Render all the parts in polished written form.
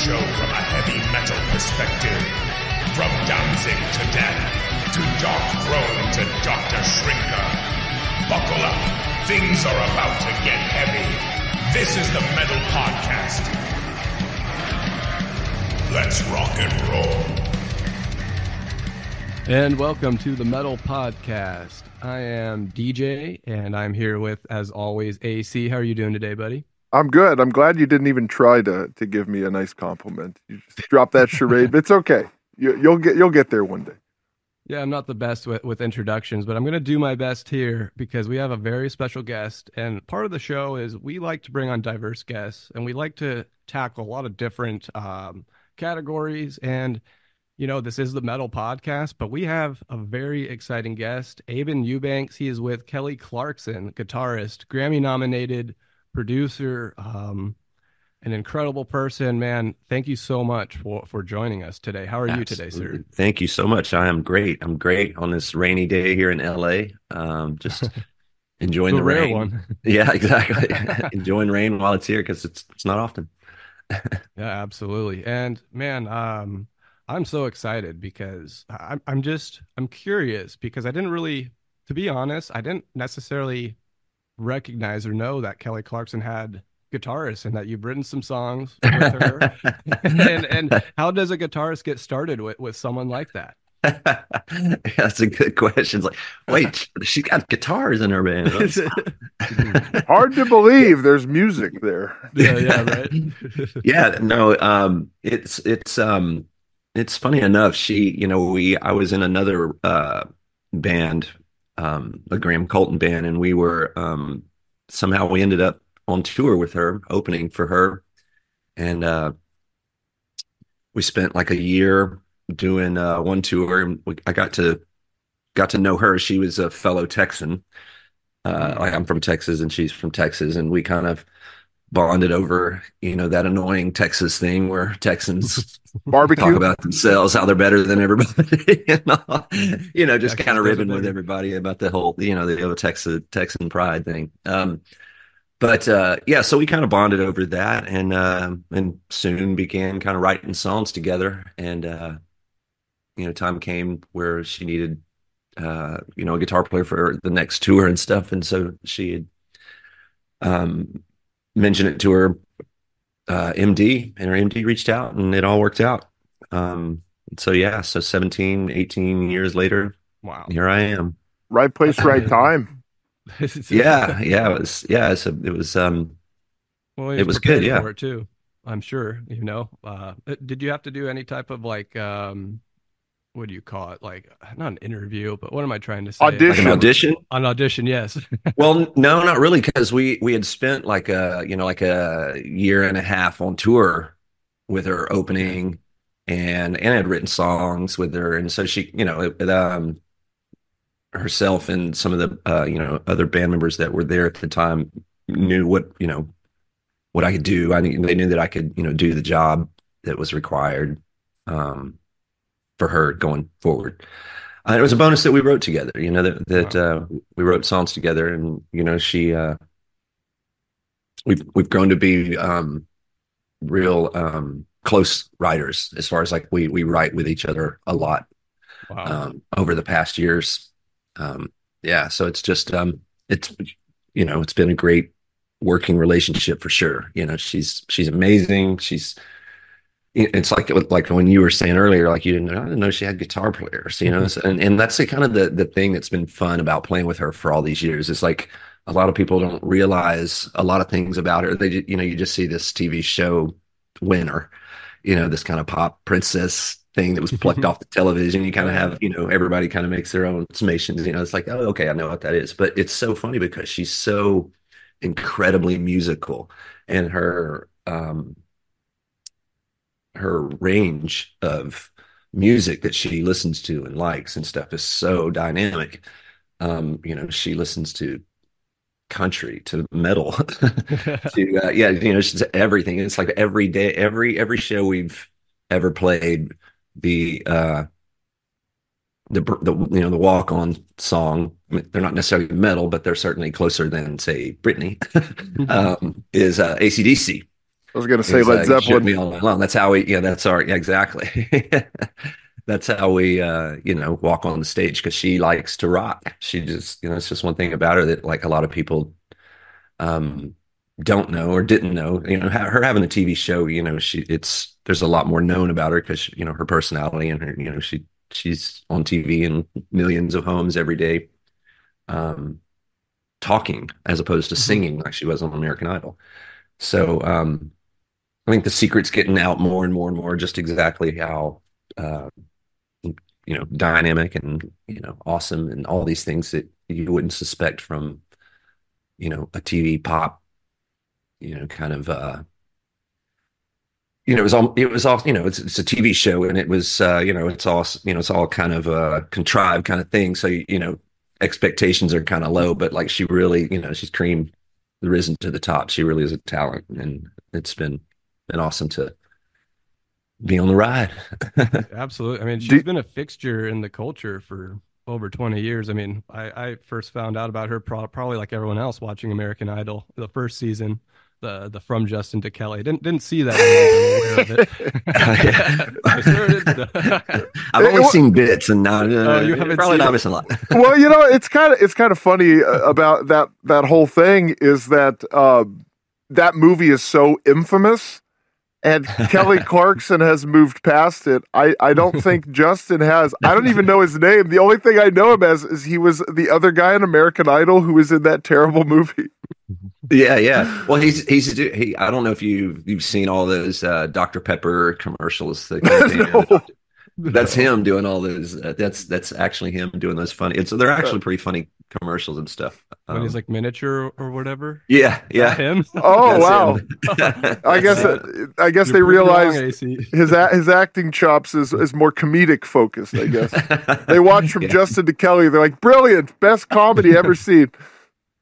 show from a heavy metal perspective. From Danzig to death, to Dark Throne to Dr. Shrinker. Buckle up, things are about to get heavy. This is the Metal Podcast. Let's rock and roll. And welcome to the Metal Podcast. I am DJ, and I'm here with, as always, AC. How are you doing today, buddy? I'm good. I'm glad you didn't even try to give me a nice compliment. You just dropped that charade. It's okay. You'll get there one day. Yeah, I'm not the best with introductions, but I'm going to do my best here because we have a very special guest. And part of the show is we like to bring on diverse guests, and we like to tackle a lot of different categories. And, you know, this is the Metal Podcast, but we have a very exciting guest, Aben Eubanks. He is with Kelly Clarkson, guitarist, Grammy-nominated producer, an incredible person, man. Thank you so much for joining us today. How are you today, sir? Thank you so much. I am great. I'm great on this rainy day here in LA. Just enjoying the rare rain. One. Yeah, exactly. Enjoying rain while it's here because it's not often. Yeah, absolutely. And man, I'm so excited because I'm curious because I didn't really, to be honest, I didn't necessarily recognize or know that Kelly Clarkson had guitarists and that you've written some songs with her. and how does a guitarist get started with someone like that? Yeah, that's a good question. It's like, wait, she got guitars in her band. Hard to believe there's music there. Yeah, right. Yeah, no, it's funny enough. I was in another band, a Graham Colton band, and we were somehow we ended up on tour with her, opening for her, and we spent like a year doing one tour, and I got to know her. She was a fellow Texan. Like I'm from Texas and she's from Texas, and we kind of bonded over, that annoying Texas thing where Texans barbecue talk about themselves, how they're better than everybody, just kind of ribbing with everybody about the whole, the old Texan pride thing. But so we kind of bonded over that, and soon began kind of writing songs together. And time came where she needed a guitar player for the next tour and stuff, and so she had mentioned it to her MD, and her MD reached out, and it all worked out. So 17, 18 years later, wow, here I am. Right place, right time. It was it was good. Yeah, for it too, I'm sure. Did you have to do any type of like what do you call it, like not an interview, but what am I trying to say? Audition. Like an audition, yes. Well, no, not really, because we had spent like a year and a half on tour with her opening, and had written songs with her, and so she herself and some of the other band members that were there at the time knew what I could do. I think they knew that I could do the job that was required for her going forward. It was a bonus that we wrote together, that we wrote songs together, and she we've grown to be real close writers, as far as like we write with each other a lot. Wow. Over the past years. So it's just it's been a great working relationship for sure. She's amazing. It's like when you were saying earlier, like I didn't know she had guitar players, and that's the kind of the thing that's been fun about playing with her for all these years. It's like a lot of people don't realize a lot of things about her. They you just see this TV show winner, this kind of pop princess thing that was plucked off the television. You kind of have, everybody kind of makes their own summations. It's like, oh, okay, I know what that is. But it's so funny because she's so incredibly musical, and her range of music that she listens to and likes and stuff is so dynamic. She listens to country, to metal, to she's everything. It's like every day, every show we've ever played, the walk-on song, I mean, they're not necessarily metal, but they're certainly closer than, say, Britney, is AC/DC. I was going to say Is Led you shook Zeppelin. me all night long. That's how we, yeah, that's our, yeah, exactly. That's how we, walk on the stage because she likes to rock. She just, it's just one thing about her that like a lot of people um, don't know or didn't know. Her having a TV show, there's a lot more known about her because, her personality and her, she's on TV in millions of homes every day, um, talking as opposed to singing like she was on American Idol. So, I think the secret's getting out more and more and more, just exactly how, dynamic and, awesome and all these things that you wouldn't suspect from, a TV pop, kind of, it's a TV show and it was, it's all kind of a contrived kind of thing. So, expectations are kind of low, but like she really, she's risen to the top. She really is a talent and it's been awesome to be on the ride. Absolutely. I mean, she's been a fixture in the culture for over 20 years. I mean, I first found out about her probably like everyone else watching American Idol, the first season, the From Justin to Kelly. Didn't see that when I was aware of it. I've only seen bits and now you haven't probably seen not it. missing a lot. Well, it's kind of funny about that whole thing is that that movie is so infamous. And Kelly Clarkson has moved past it. I don't think Justin has. I don't even know his name. The only thing I know him as is he was the other guy in American Idol who was in that terrible movie. Yeah. Well, I don't know if you've seen all those Dr. Pepper commercials. No. That's him doing all those. That's actually him doing those funny. They're actually pretty funny commercials and stuff. When he's like miniature or whatever. Yeah. Him. Oh, wow. Him. I guess they realized his acting chops is more comedic focused. I guess they watched from Justin to Kelly. They're like, brilliant, best comedy ever seen.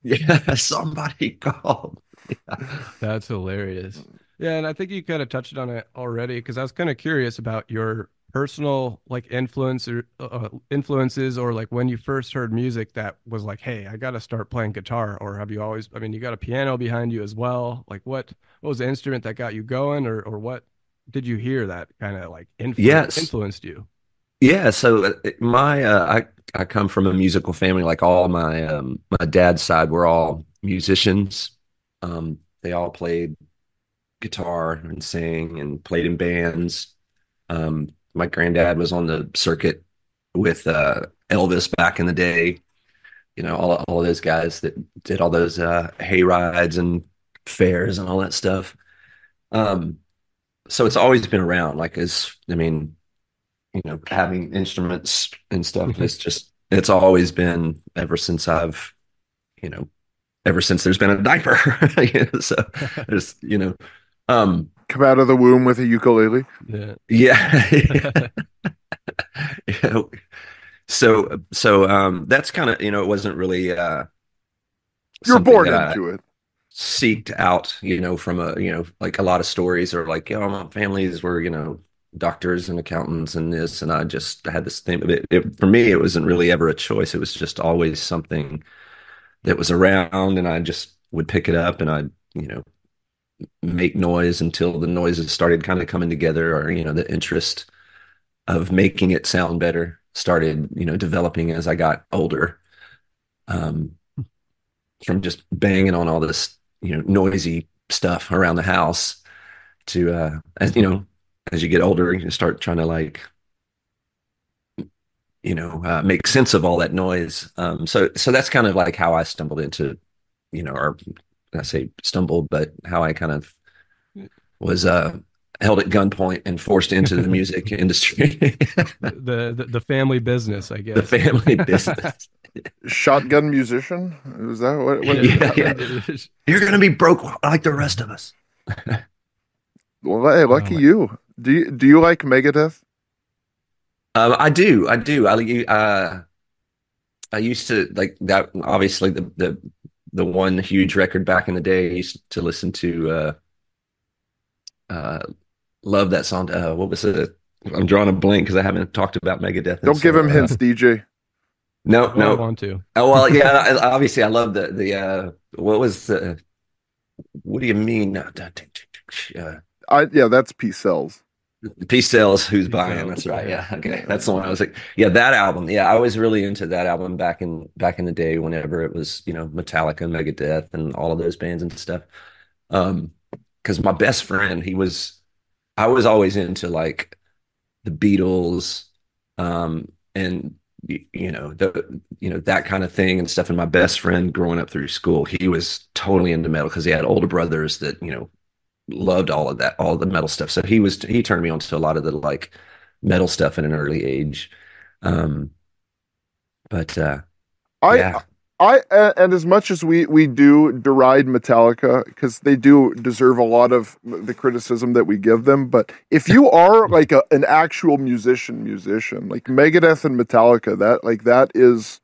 Yeah, somebody called. Yeah. That's hilarious. Yeah, and I think you kind of touched on it already because I was kind of curious about your personal like influences or like when you first heard music that was like, hey, I got to start playing guitar, or have you always, I mean, you got a piano behind you as well. Like what was the instrument that got you going, or what did you hear that kind of like influenced you? Yeah, so I come from a musical family. Like all my dad's side were all musicians. They all played guitar and sang and played in bands. My granddad was on the circuit with Elvis back in the day. All of those guys that did all those hay rides and fairs and all that stuff. So it's always been around. Like, having instruments and stuff. It's always been ever since there's been a diaper. So there's, come out of the womb with a ukulele. Yeah. So that's kind of, it wasn't really you're born into it. Seeked out, from like a lot of stories or like, my families were, doctors and accountants and this, and I just had this thing. For me, it wasn't really ever a choice. It was just always something that was around, and I just would pick it up and I'd, make noise until the noises started kind of coming together, or, the interest of making it sound better started, developing as I got older. From just banging on all this, noisy stuff around the house to, as you get older, you start trying to like, make sense of all that noise. So that's kind of like how I stumbled into, or I say stumbled, but how I kind of was held at gunpoint and forced into the music industry. the family business, I guess. The family business. Shotgun musician? Is that what yeah. You're gonna be broke like the rest of us. Well, hey, lucky you. Do you like Megadeth? I do. I used to like that. Obviously, the one huge record back in the day. I used to listen to. Love that song. What was it? I'm drawing a blank because I haven't talked about Megadeth. Don't give him hints, DJ. No. I want to. Oh well, yeah. Obviously, I love the. What was the? What do you mean? Yeah, that's P Cells. Peace Sells, Who's Peace Buying? Sells, That's right. yeah. Yeah. Okay. That's the one I was like, yeah, that album. Yeah, I was really into that album back in the day whenever it was, Metallica, Megadeth, and all of those bands and stuff. Because my best friend, I was always into like the Beatles, and that kind of thing and stuff. And my best friend growing up through school, he was totally into metal because he had older brothers that loved all of that, all the metal stuff. So he turned me on to a lot of the like metal stuff at an early age. Um, but I yeah, and as much as we do deride Metallica because they do deserve a lot of the criticism that we give them, but if you are like an actual musician like Megadeth and Metallica, that is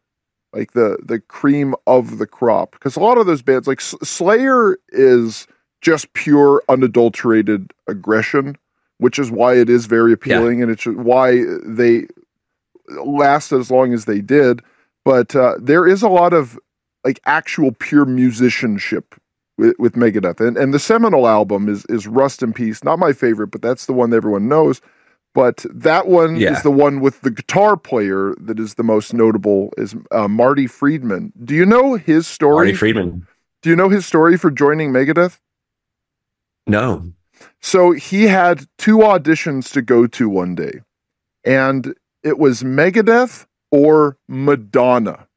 like the cream of the crop, because a lot of those bands like Slayer is just pure unadulterated aggression, which is why it is very appealing, and it's why they lasted as long as they did. But there is a lot of like actual pure musicianship with Megadeth, and the seminal album is Rust in Peace. Not my favorite, but that's the one that everyone knows. But that one is the one with the guitar player that is the most notable, is Marty Friedman. Do you know his story? Marty Friedman. Do you know his story for joining Megadeth? No. So he had 2 auditions to go to one day, and it was Megadeth or Madonna.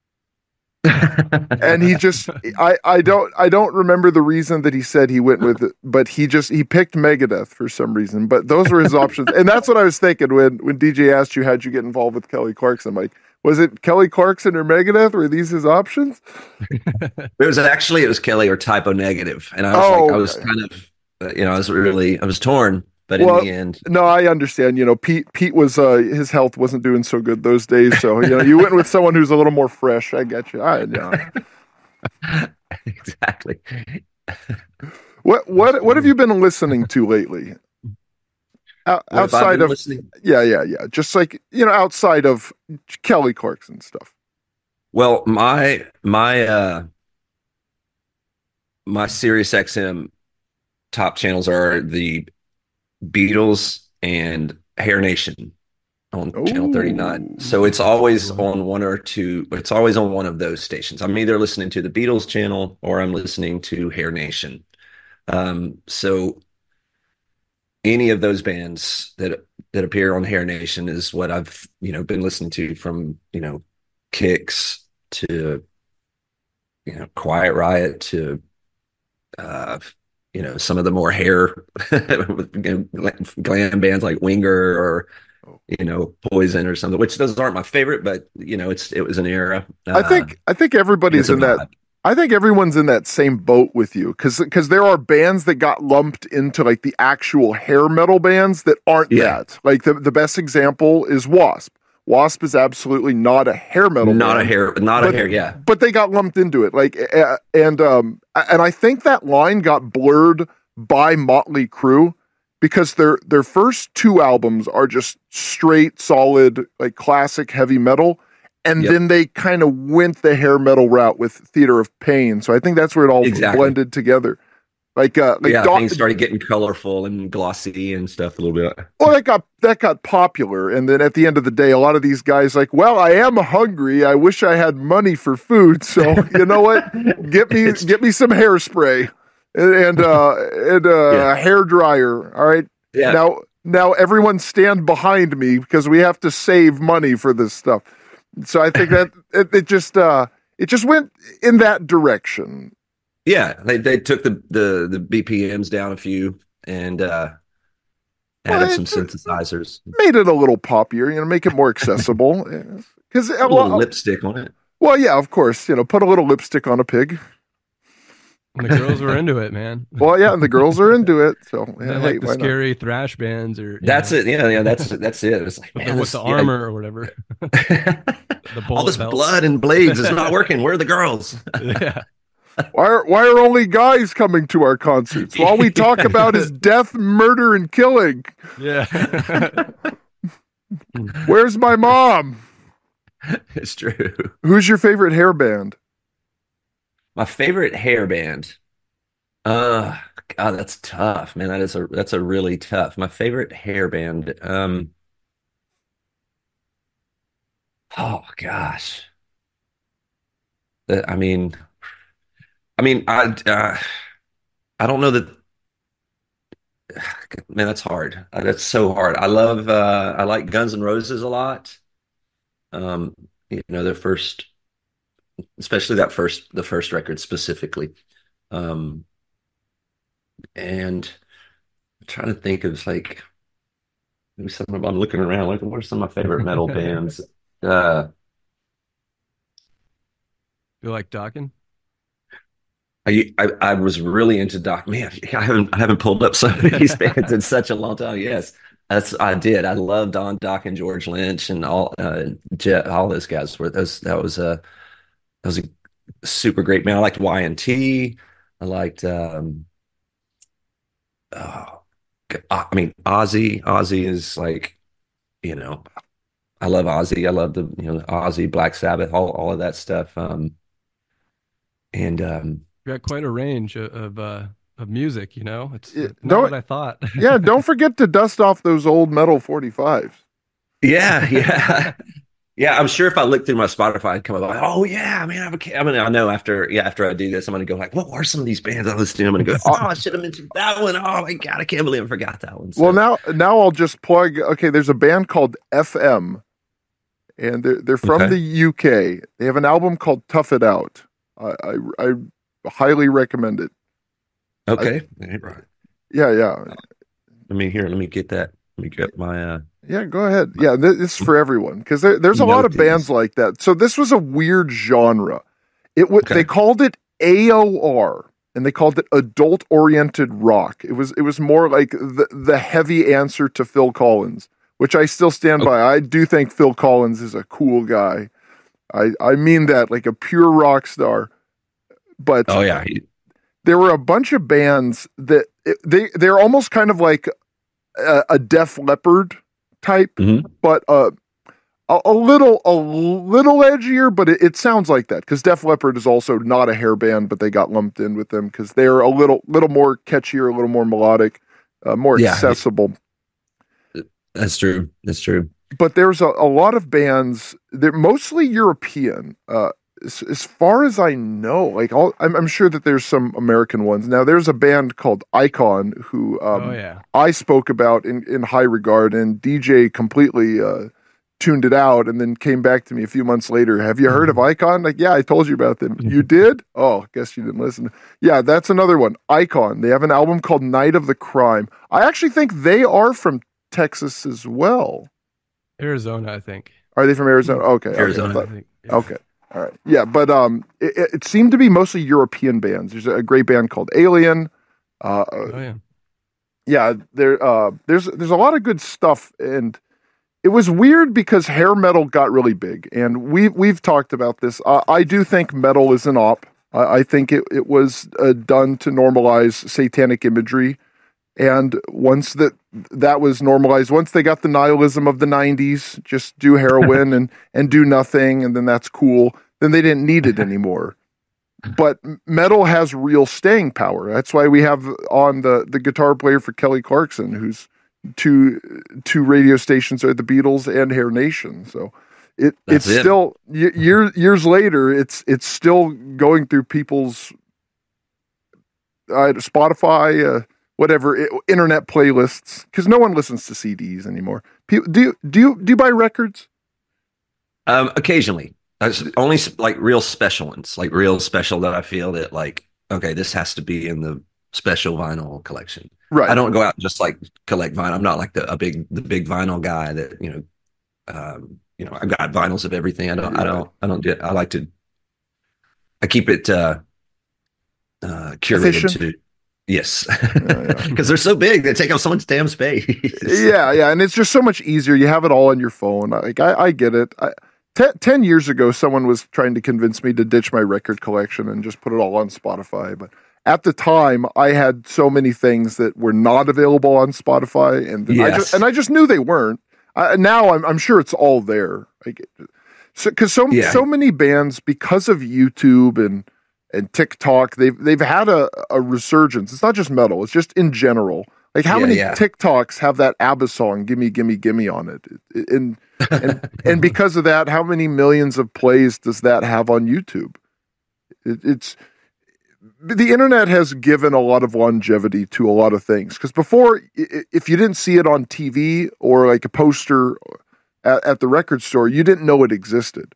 And he just, I don't remember the reason that he said he went with it, but he picked Megadeth for some reason. But those were his options, and that's what I was thinking when DJ asked you how'd you get involved with Kelly Clarkson. I'm like, was it Kelly Clarkson or Megadeth? Were these his options? It was Kelly or Typo Negative, and I was kind of, I was torn. But in the end, no, I understand. Pete was his health wasn't doing so good those days, so you went with someone who's a little more fresh. I get you. I know. Exactly. What have you been listening to lately? Outside of listening? Yeah. Just like outside of Kelly Clarkson stuff. Well, my Sirius XM top channels are the Beatles and Hair Nation on channel 39. So it's always on one or two. It's always on one of those stations. I'm either listening to the Beatles channel or I'm listening to Hair Nation. So any of those bands that appear on Hair Nation is what I've been listening to, from Kicks to Quiet Riot to some of the more hair glam bands like Winger or Poison or something, which those aren't my favorite, but it was an era. I think everybody's in that. Vibe. I think everyone's in that same boat with you, because there are bands that got lumped into like the actual hair metal bands that aren't that. Like the best example is Wasp. Wasp is absolutely not a hair metal band. Yeah. But they got lumped into it. Like and I think that line got blurred by Motley Crue, because their first 2 albums are just straight solid like classic heavy metal. And then they kind of went the hair metal route with Theater of Pain. So I think that's where it all blended together. Things started getting colorful and glossy and stuff a little bit. Well, that got popular, and then at the end of the day, a lot of these guys like, well, I am hungry. I wish I had money for food. So you know what? Get me some hairspray and a hair dryer. All right. Yeah. Now everyone stand behind me, because we have to save money for this stuff. So I think that it just went in that direction. Yeah, they took the BPMs down a few and added some synthesizers. Made it a little poppier, make it more accessible. Because a little lipstick on it. Well, yeah, of course, put a little lipstick on a pig. And the girls were into it, man. Well, yeah, and the girls are into it. So like the scary thrash bands, or that's it. Yeah, that's it. It's like, man, with the armor or whatever. All this blood and blades is not working. Where are the girls? Yeah. Why are only guys coming to our concerts? All we talk about is death, murder, and killing. Yeah. Where's my mom? It's true. Who's your favorite hair band? My favorite hair band? God, that's tough, man. That's a really tough. My favorite hair band. Oh gosh. I mean, I mean, I don't know that. Man, that's hard. That's so hard. I like Guns N' Roses a lot. Um, their first, especially the first record specifically. Um, and I'm trying to think of like maybe some of I'm looking around like what are some of my favorite metal bands? Uh, You like Dokken? I was really into Doc. Man, I haven't pulled up some of these bands in such a long time. Yes, I did. I loved Don Doc and George Lynch and all those guys were those. That was a super great man. I liked Y&T. I liked oh, I mean Ozzy. Ozzy is like you know I love Ozzy. I love the Ozzy, Black Sabbath, all of that stuff. And You got quite a range of music, you know. It's Yeah, not what I thought. yeah, don't forget to dust off those old metal 45s. yeah, yeah. Yeah, I'm sure if I look through my Spotify, I'd come up like, oh yeah, man, I mean, I know after I do this, I'm gonna go like, what are some of these bands I listen to? I'm gonna go, oh, I should have mentioned that one. Oh my God, I can't believe I forgot that one. So, Well, now I'll just plug. Okay, there's a band called FM, and they're from okay, the UK. They have an album called Tough It Out. I highly recommend it. I, okay, right. yeah. Let me get that. Let me get my Yeah, go ahead. Yeah, this is for everyone because there's a lot note of bands these. like that. So this was a weird genre. They Okay, called it AOR and they called it adult oriented rock. It was more like the heavy answer to Phil Collins, which I still stand oh, by. I do think Phil Collins is a cool guy. I mean that like a pure rock star. But oh yeah, there were a bunch of bands that they're almost kind of like a Def Leppard type, mhm. but a little edgier. But it sounds like that because Def Leppard is also not a hair band, but they got lumped in with them because they're a little more catchier, a little more melodic, more Yeah, accessible. that's true. That's true. But there's a lot of bands. They're mostly European. As far as I know, like I'm sure that there's some American ones. Now there's a band called Icon who Oh yeah. I spoke about in high regard, and DJ completely tuned it out, and then came back to me a few months later. Have you heard of Icon? Like, yeah, I told you about them. You did? Oh, guess you didn't listen. Yeah, that's another one. Icon. They have an album called Night of the Crime. I actually think they are from Texas as well. Arizona, I think. Are they from Arizona? Okay, okay, Arizona. I think. Yeah. okay. All right. Yeah, but it seemed to be mostly European bands. There's a great band called Alien. Oh yeah. Yeah, there's a lot of good stuff, and it was weird because hair metal got really big, and we've talked about this. I do think metal is an op. I think it was done to normalize satanic imagery, and once that was normalized, once they got the nihilism of the '90s, just do heroin and do nothing, and then that's cool. Then they didn't need it anymore. But metal has real staying power. That's why we have on the guitar player for Kelly Clarkson, who's two radio stations are the Beatles and Hair Nation. So it's That's it. still years later. It's still going through people's Spotify, whatever internet playlists because no one listens to CDs anymore. Do you buy records? Occasionally, only like real special ones, like real special that I feel that like, okay, this has to be in the special vinyl collection. I Right. don't go out and just like collect vinyl. I'm not like the big vinyl guy that I've got vinyls of everything. I don't do it. I keep it curated Efficient. to yes, Yeah. because they're so big. They take up so much damn space. Yeah, and it's just so much easier. You have it all on your phone. Like I get it. 10 years ago, someone was trying to convince me to ditch my record collection and just put it all on Spotify. But at the time, I had so many things that were not available on Spotify, and then Yes. I just knew they weren't. Now I'm sure it's all there. Like, because Yeah. so many bands because of YouTube and and TikTok, they've had a resurgence. It's not just metal; it's just in general. Like how many TikToks have that ABBA song "Gimme Gimme Gimme" on it? And because of that, how many millions of plays does that have on YouTube? It's the internet has given a lot of longevity to a lot of things. Because before, if you didn't see it on TV or like a poster at the record store, you didn't know it existed.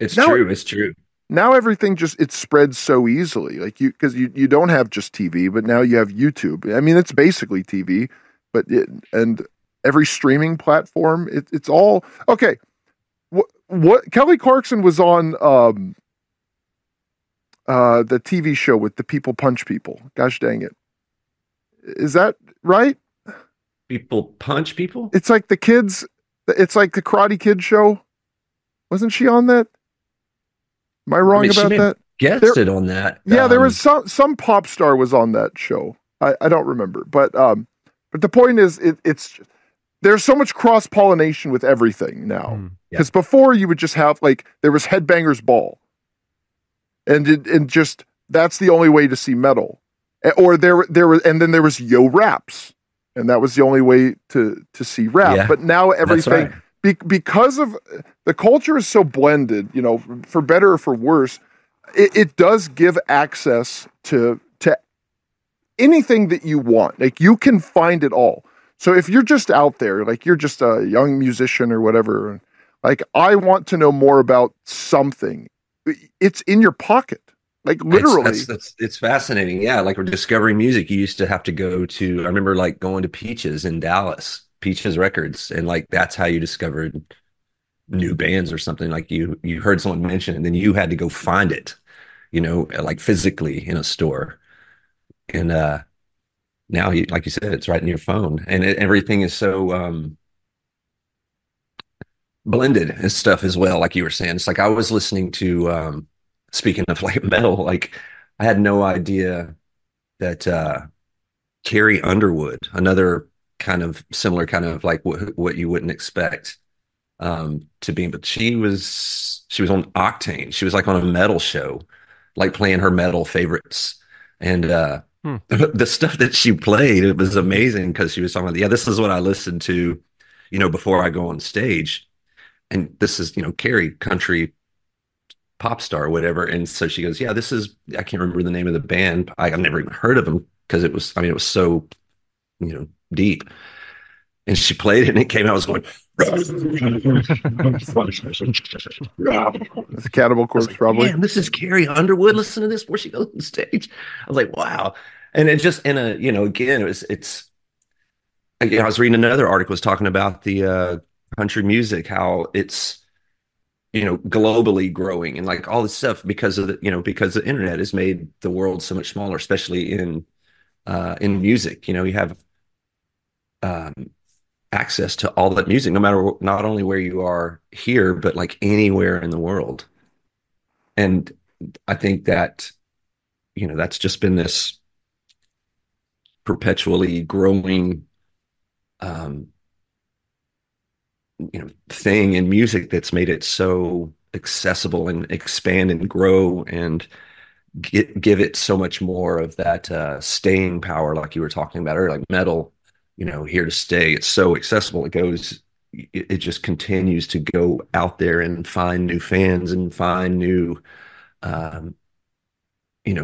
It's true. It's true. Now everything it spreads so easily, like because you don't have just TV, but now you have YouTube. I mean, it's basically TV, and every streaming platform, it's all okay. What Kelly Clarkson was on the TV show with the people punch people. Gosh dang it, is that right? People punch people. It's like the kids. It's like the Karate Kid show. Wasn't she on that? Am I wrong about that? Guested on that. Yeah, there was some pop star was on that show. I don't remember, but the point is, it's there's so much cross pollination with everything now. Because before you would just have like there was Headbangers Ball, and just that's the only way to see metal, or there was and then there was Yo Raps, and that was the only way to see rap. Yeah, but now everything. Because of the culture is so blended, for better or for worse, it does give access to anything that you want. Like you can find it all. So if you're just out there, like you're just a young musician or whatever, like I want to know more about something, it's in your pocket. Like literally. It's fascinating. Yeah. Like we're discovering music. You used to have to go to, I remember like going to Peaches in Dallas. Peaches Records, and like that's how you discovered new bands or something. Like you heard someone mention it, and then you had to go find it, like physically in a store. And now, like you said, it's right in your phone, and everything is so blended and stuff as well. Like you were saying, it's like I was listening to. Speaking of like metal, like I had no idea that Carrie Underwood, another kind of similar kind of like what you wouldn't expect to be, but she was on Octane. She was like on a metal show, like playing her metal favorites, and the stuff that she played, it was amazing because she was talking about, this is what I listened to, before I go on stage, and this is Carrie, country pop star or whatever. And so she goes, this is, I can't remember the name of the band. I've never even heard of them because it was so deep, and she played it and it came out, I was going it's a Cannibal Corpse, probably. Man, this is Carrie Underwood. Listen to this before she goes on stage. I was like, wow. And it just in a again, I was reading another article was talking about the country music, how it's globally growing and like all this stuff because of because the internet has made the world so much smaller, especially in music. You have access to all that music, no matter not only where you are here, but like anywhere in the world. And I think that, that's just been this perpetually growing, thing in music that's made it so accessible and expand and grow and give it so much more of that staying power, like you were talking about earlier, like metal, here to stay. It's so accessible. It just continues to go out there and find new fans and find new,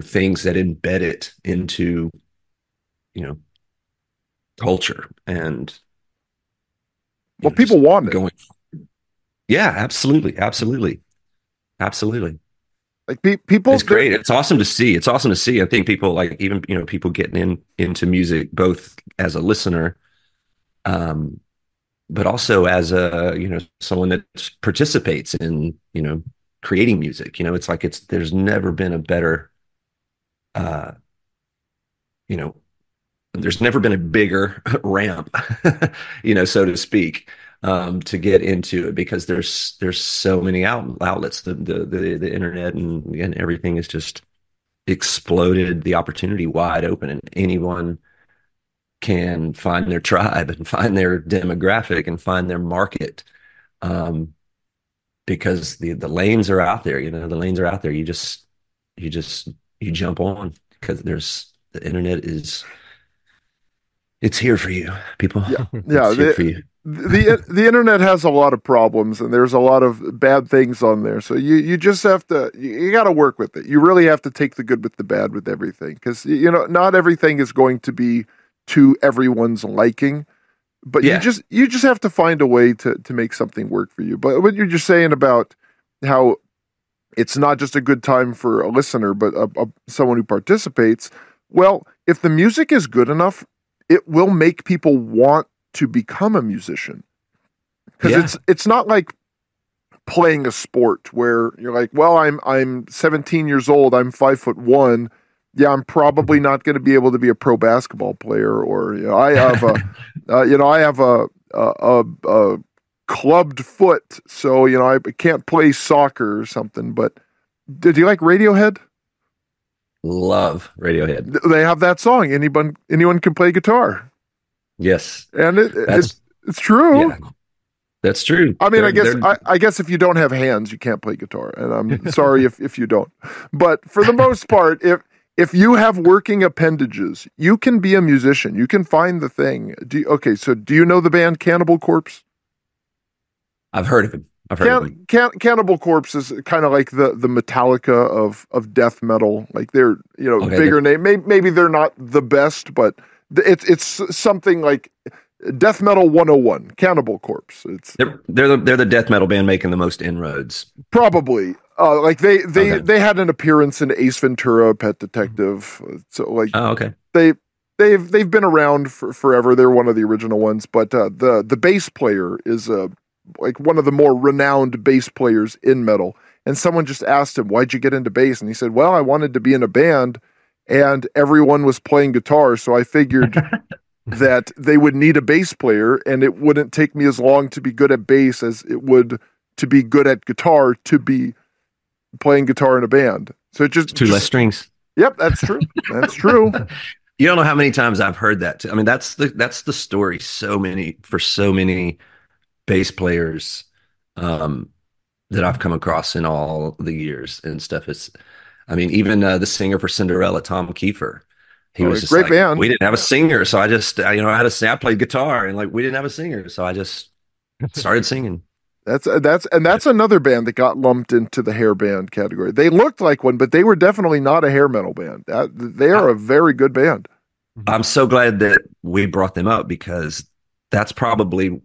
things that embed it into, culture and. Well, people want it. Yeah, absolutely. Like people, it's great. It's awesome to see. I think people like even people getting into music both as a listener, but also as a someone that participates in creating music. It's like there's never been a better, there's never been a bigger ramp, so to speak, to get into it because there's so many outlets. The internet and everything has just exploded the opportunity wide open, and anyone can find their tribe and find their demographic and find their market, because the lanes are out there. The lanes are out there. You just you jump on because the internet it's here for you, people. Yeah, It's yeah. here for you. The internet has a lot of problems, and there's a lot of bad things on there. So you just have to you got to work with it. You really have to take the good with the bad with everything, because not everything is going to be to everyone's liking. But Yeah. you just have to find a way to make something work for you. But what you're just saying about how it's not just a good time for a listener, but someone who participates. Well, if the music is good enough, it will make people want to become a musician, because it's not like playing a sport where you're like, well, I'm 17 years old, I'm 5'1". Yeah, I'm probably not going to be able to be a pro basketball player, or I have I have a clubbed foot, so I can't play soccer or something. But did you like Radiohead? Love Radiohead. They have that song. Anyone can play guitar, Yes. and That's it's true. yeah, that's true. I mean, They're I guess if you don't have hands, you can't play guitar, and I'm sorry if you don't. But for the most part, if you have working appendages, you can be a musician. You can find the thing. So do you know the band Cannibal Corpse? I've heard of him. I've heard of him. Cannibal Corpse is kind of like the Metallica of death metal. Like they're Okay, bigger name. Maybe they're not the best, but it's something like Death Metal 101. Cannibal Corpse. They're the death metal band making the most inroads. Probably. Like they Okay. they had an appearance in Ace Ventura: Pet Detective. So like Oh, okay. they've been around for forever. They're one of the original ones, but the bass player is like one of the more renowned bass players in metal. And someone just asked him, "Why'd you get into bass?" And he said, "Well, I wanted to be in a band, and everyone was playing guitar, so I figured that they would need a bass player, and it wouldn't take me as long to be good at bass as it would to be good at guitar to be playing guitar in a band." So it just Less strings. Yep, that's true. That's true. You don't know how many times I've heard that. I mean, that's the story. For so many bass players that I've come across in all the years and stuff. I mean, even the singer for Cinderella, Tom Kiefer, he was just great like, band. we didn't have a singer, so I just I played guitar, and like we didn't have a singer, so I just started singing. That's another band that got lumped into the hair band category. They looked like one, but they were definitely not a hair metal band. They are a very good band. I'm so glad that we brought them up, because that's probably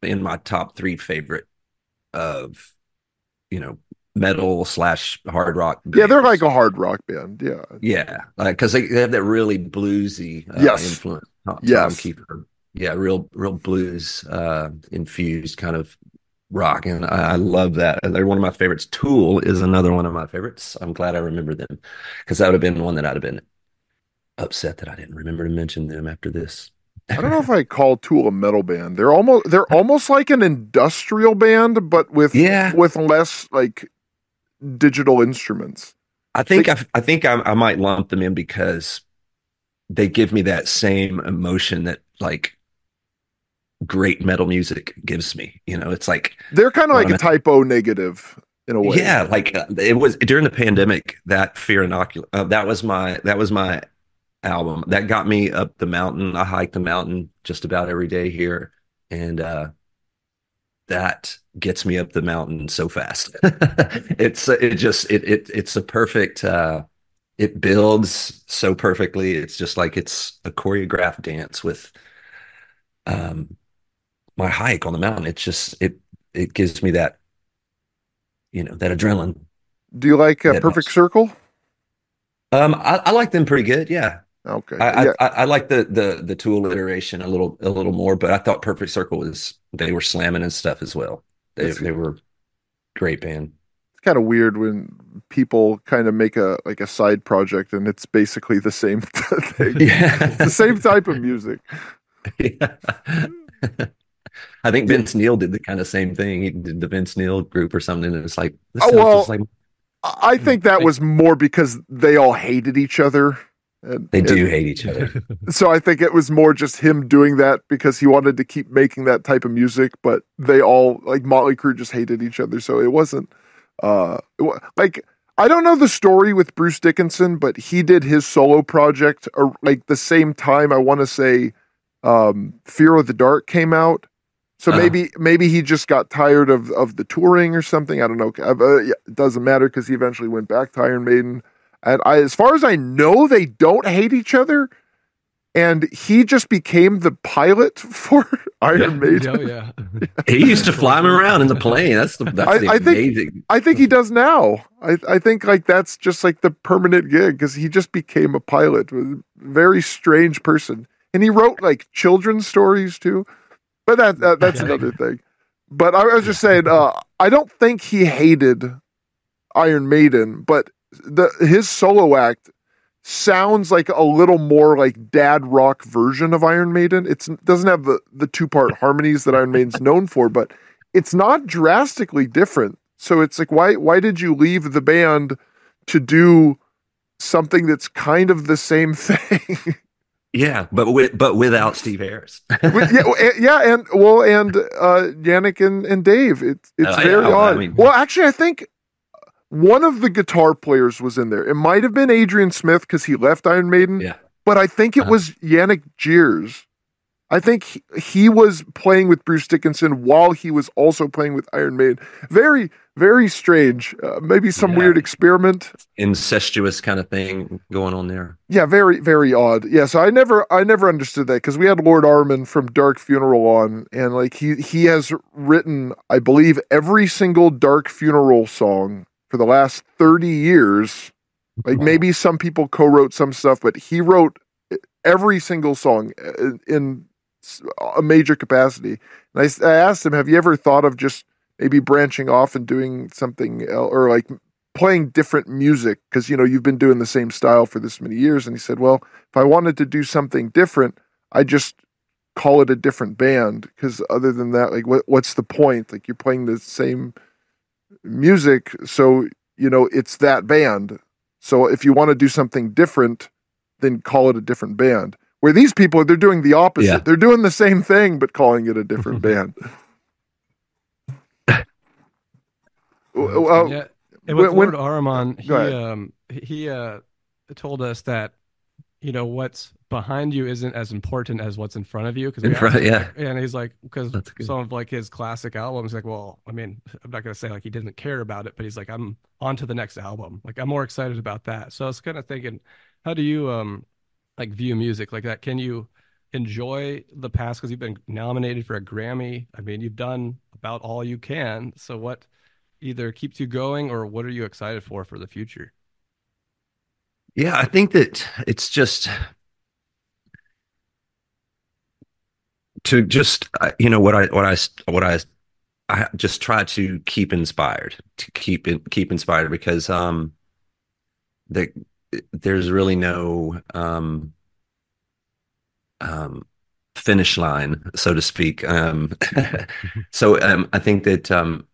in my top 3 favorite of metal / hard rock bands. Yeah, they're like a hard rock band. Yeah, because they have that really bluesy Yes. influence. Tom Yes. Kiefer. Yeah, real blues infused kind of rock, and I love that. They're one of my favorites. Tool is another one of my favorites. I'm glad I remember them, because that would have been one that I'd have been upset that I didn't remember to mention them after this. I don't know if I call Tool a metal band. They're almost like an industrial band, but with less like digital instruments. I think I might lump them in because they give me that same emotion that like great metal music gives me. It's like they're kind of like a Type O Negative in a way. Yeah, like it was during the pandemic, that Fear Inoculum. That was my album that got me up the mountain. I hike the mountain just about every day here, and that gets me up the mountain so fast. It's a perfect. It builds so perfectly. It's just like it's a choreographed dance with my hike on the mountain. It's just it gives me that that adrenaline. Do you like Perfect Circle? I like them pretty good. Yeah. Okay. I like the Tool iteration a little more, but I thought Perfect Circle they were slamming and stuff as well. They were great band. It's kind of weird when people kind of make a side project and it's basically the same thing. Yeah. It's the same type of music. Yeah. I think Vince Neil did the kind of same thing. He did the Vince Neil group or something, and it's like, I think that was more because they all hated each other. They do hate each other. So I think it was more just him doing that because he wanted to keep making that type of music, but they all, like Motley Crue, just hated each other. So it wasn't like I don't know the story with Bruce Dickinson, but he did his solo project like the same time. I want to say Fear of the Dark came out. So maybe he just got tired of the touring or something. I don't know. Yeah, it doesn't matter because he eventually went back to Iron Maiden. And as far as I know, they don't hate each other. And he just became the pilot for Iron Maiden. Oh, yeah. He used to fly him around in the plane. That's the amazing. I think he does now. I think like that's just like the permanent gig because he just became a pilot. A very strange person. And he wrote like children's stories too. But that's another thing. But I was just saying, I don't think he hated Iron Maiden, but his solo act sounds like a little more like dad rock version of Iron Maiden. It doesn't have the two-part harmonies that Iron Maiden's known for, but it's not drastically different. So it's like, why did you leave the band to do something that's kind of the same thing? Yeah, but without Steve Harris. and Yannick and Dave. It's very odd. I mean, well, actually, I think one of the guitar players was in there. It might have been Adrian Smith because he left Iron Maiden. Yeah, but I think it was Yannick Jeers. I think he was playing with Bruce Dickinson while he was also playing with Iron Maiden. Very, very strange. Maybe some weird experiment. Incestuous kind of thing going on there. Yeah, very, very odd. Yeah, so I never understood that because we had Lord Armin from Dark Funeral on, and like he has written, I believe, every single Dark Funeral song for the last 30 years. Like maybe some people co-wrote some stuff, but he wrote every single song in a major capacity. And I asked him, have you ever thought of just maybe branching off and doing something or like playing different music? Because, you've been doing the same style for this many years. And he said, well, if I wanted to do something different, I just call it a different band. Because other than that, like what's the point? Like you're playing the same music. So, it's that band. So if you want to do something different, then call it a different band. Where these people, they're doing the opposite. Yeah. They're doing the same thing, but calling it a different band. And with Lord Ahriman, he told us that what's behind you isn't as important as what's in front of you. And he's like, because some of like his classic albums, like, well, I mean, I'm not gonna say like he didn't care about it, but he's like, I'm on to the next album. Like I'm more excited about that. So I was kind of thinking, how do you like view music like that? Can you enjoy the past because you've been nominated for a Grammy? I mean, you've done about all you can. So what either keeps you going or what are you excited for the future? Yeah, I think that it's just to just what I just try to keep inspired, because there's really no finish line, so to speak. So I think that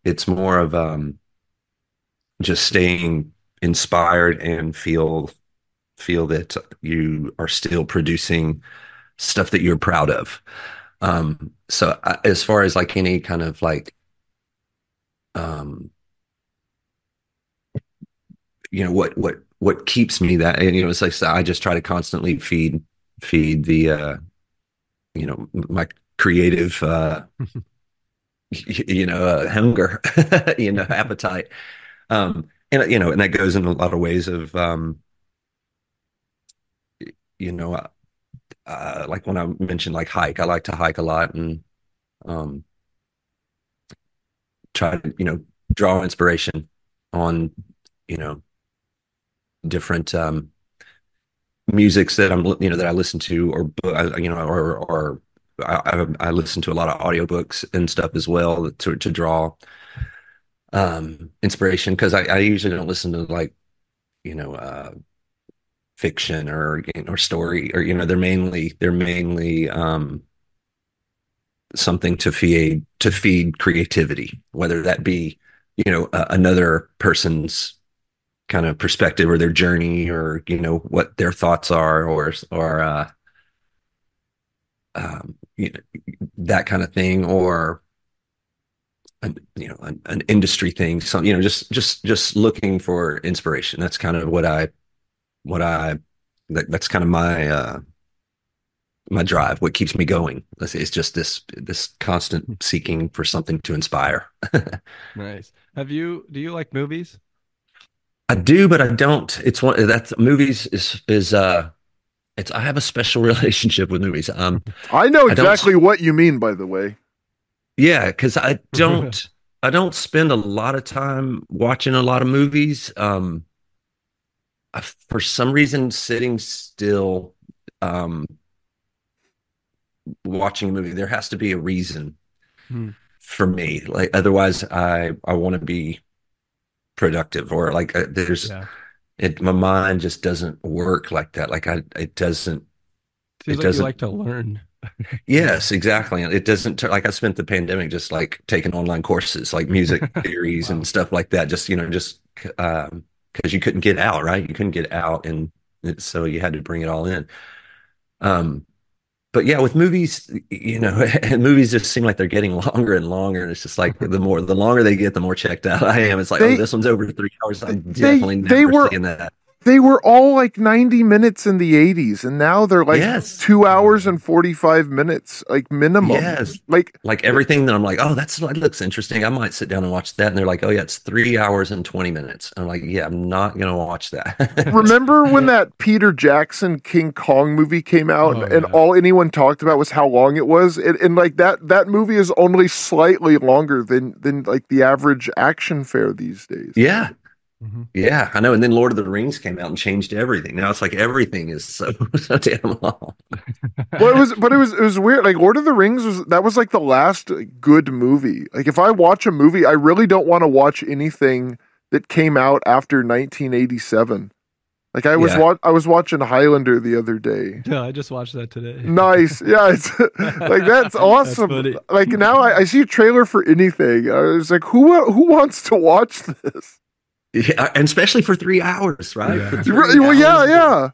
it's more of just staying inspired and feel that you are still producing stuff that you're proud of. So as far as like any kind of like what keeps me that, and it's like, so I just try to constantly feed the my creative hunger, appetite, and and that goes in a lot of ways of like when I mentioned like hike, I like to hike a lot and try to draw inspiration on different musics that that I listen to, or I listen to a lot of audiobooks and stuff as well to draw inspiration, because I usually don't listen to like fiction or story, or they're mainly something to feed creativity, whether that be another person's kind of perspective or their journey, or what their thoughts are, or that kind of thing, or an industry thing, some, just looking for inspiration. That's kind of that's kind of my drive, what keeps me going. It's just this constant seeking for something to inspire. Nice. Do you like movies? I do, but I don't. It's one that movies is it's I have a special relationship with movies. I know I don't exactly what you mean, by the way. Yeah, because I don't spend a lot of time watching a lot of movies. For some reason, sitting still, um, watching a movie, there has to be a reason Hmm. for me. Like otherwise, I want to be productive, or like there's Yeah. it. My mind just doesn't work like that. Like it doesn't. Seems It like you doesn't. like to learn. Yes, exactly. It doesn't like I spent the pandemic just like taking online courses, like music theories Wow. and stuff like that. Just because you couldn't get out, right? You couldn't get out, and so you had to bring it all in. Um, but yeah, with movies, and movies just seem like they're getting longer and longer, and it's just like the longer they get, the more checked out I am. It's like, oh, They this one's over 3 hours. I'm they definitely they never were seeing that. they were all like 90 minutes in the 80s, and now they're like Yes, 2 hours and 45 minutes, like minimum. yes. Like, Like everything that I'm like, oh, that looks interesting. I might sit down and watch that. And they're like, oh yeah, it's 3 hours and 20 minutes. I'm like, yeah, I'm not gonna watch that. remember when that Peter Jackson King Kong movie came out, Oh and yeah. all anyone talked about was how long it was? And like that movie is only slightly longer than like the average action fare these days. Yeah, Mhm. yeah, I know. And then Lord of the Rings came out and changed everything. Now it's like everything is so so damn long. Well, it was weird. Like Lord of the Rings was like the last good movie. Like if I watch a movie, I really don't want to watch anything that came out after 1987. Like Yeah, I was watching Highlander the other day. No, I just watched that today. Nice, yeah, it's like that's That's awesome. funny. Like now I see a trailer for anything. I was like, who wants to watch this? yeah, and especially for 3 hours, right? Yeah. For three Well, yeah, hours. yeah.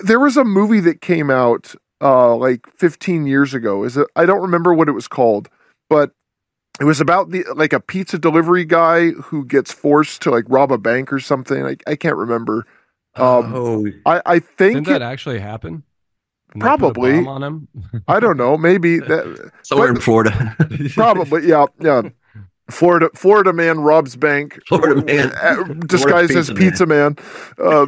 There was a movie that came out like 15 years ago. I don't remember what it was called, but it was about the like a pizza delivery guy who gets forced to like rob a bank or something. I can't remember. Um, Oh, I Didn't think that it actually happen? And they put a probably. bomb on him? I don't know. Maybe that, somewhere but in Florida. probably. Yeah, yeah. Florida man robs bank, Florida man. Florida disguised as pizza pizza man. Uh,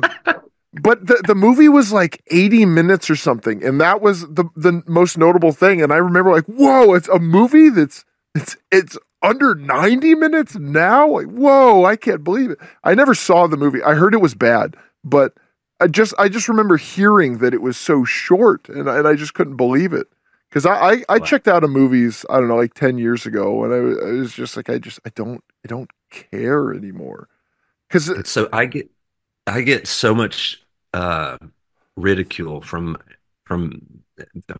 but the movie was like 80 minutes or something, and that was the most notable thing. And I remember like, whoa, it's a movie it's under 90 minutes now. Like, whoa, I can't believe it. I never saw the movie. I heard it was bad, but I just remember hearing that it was so short, and I just couldn't believe it. Because I Wow. checked out of movies, I don't know, like 10 years ago, and I was just like, I don't care anymore. Because And so I get so much uh ridicule from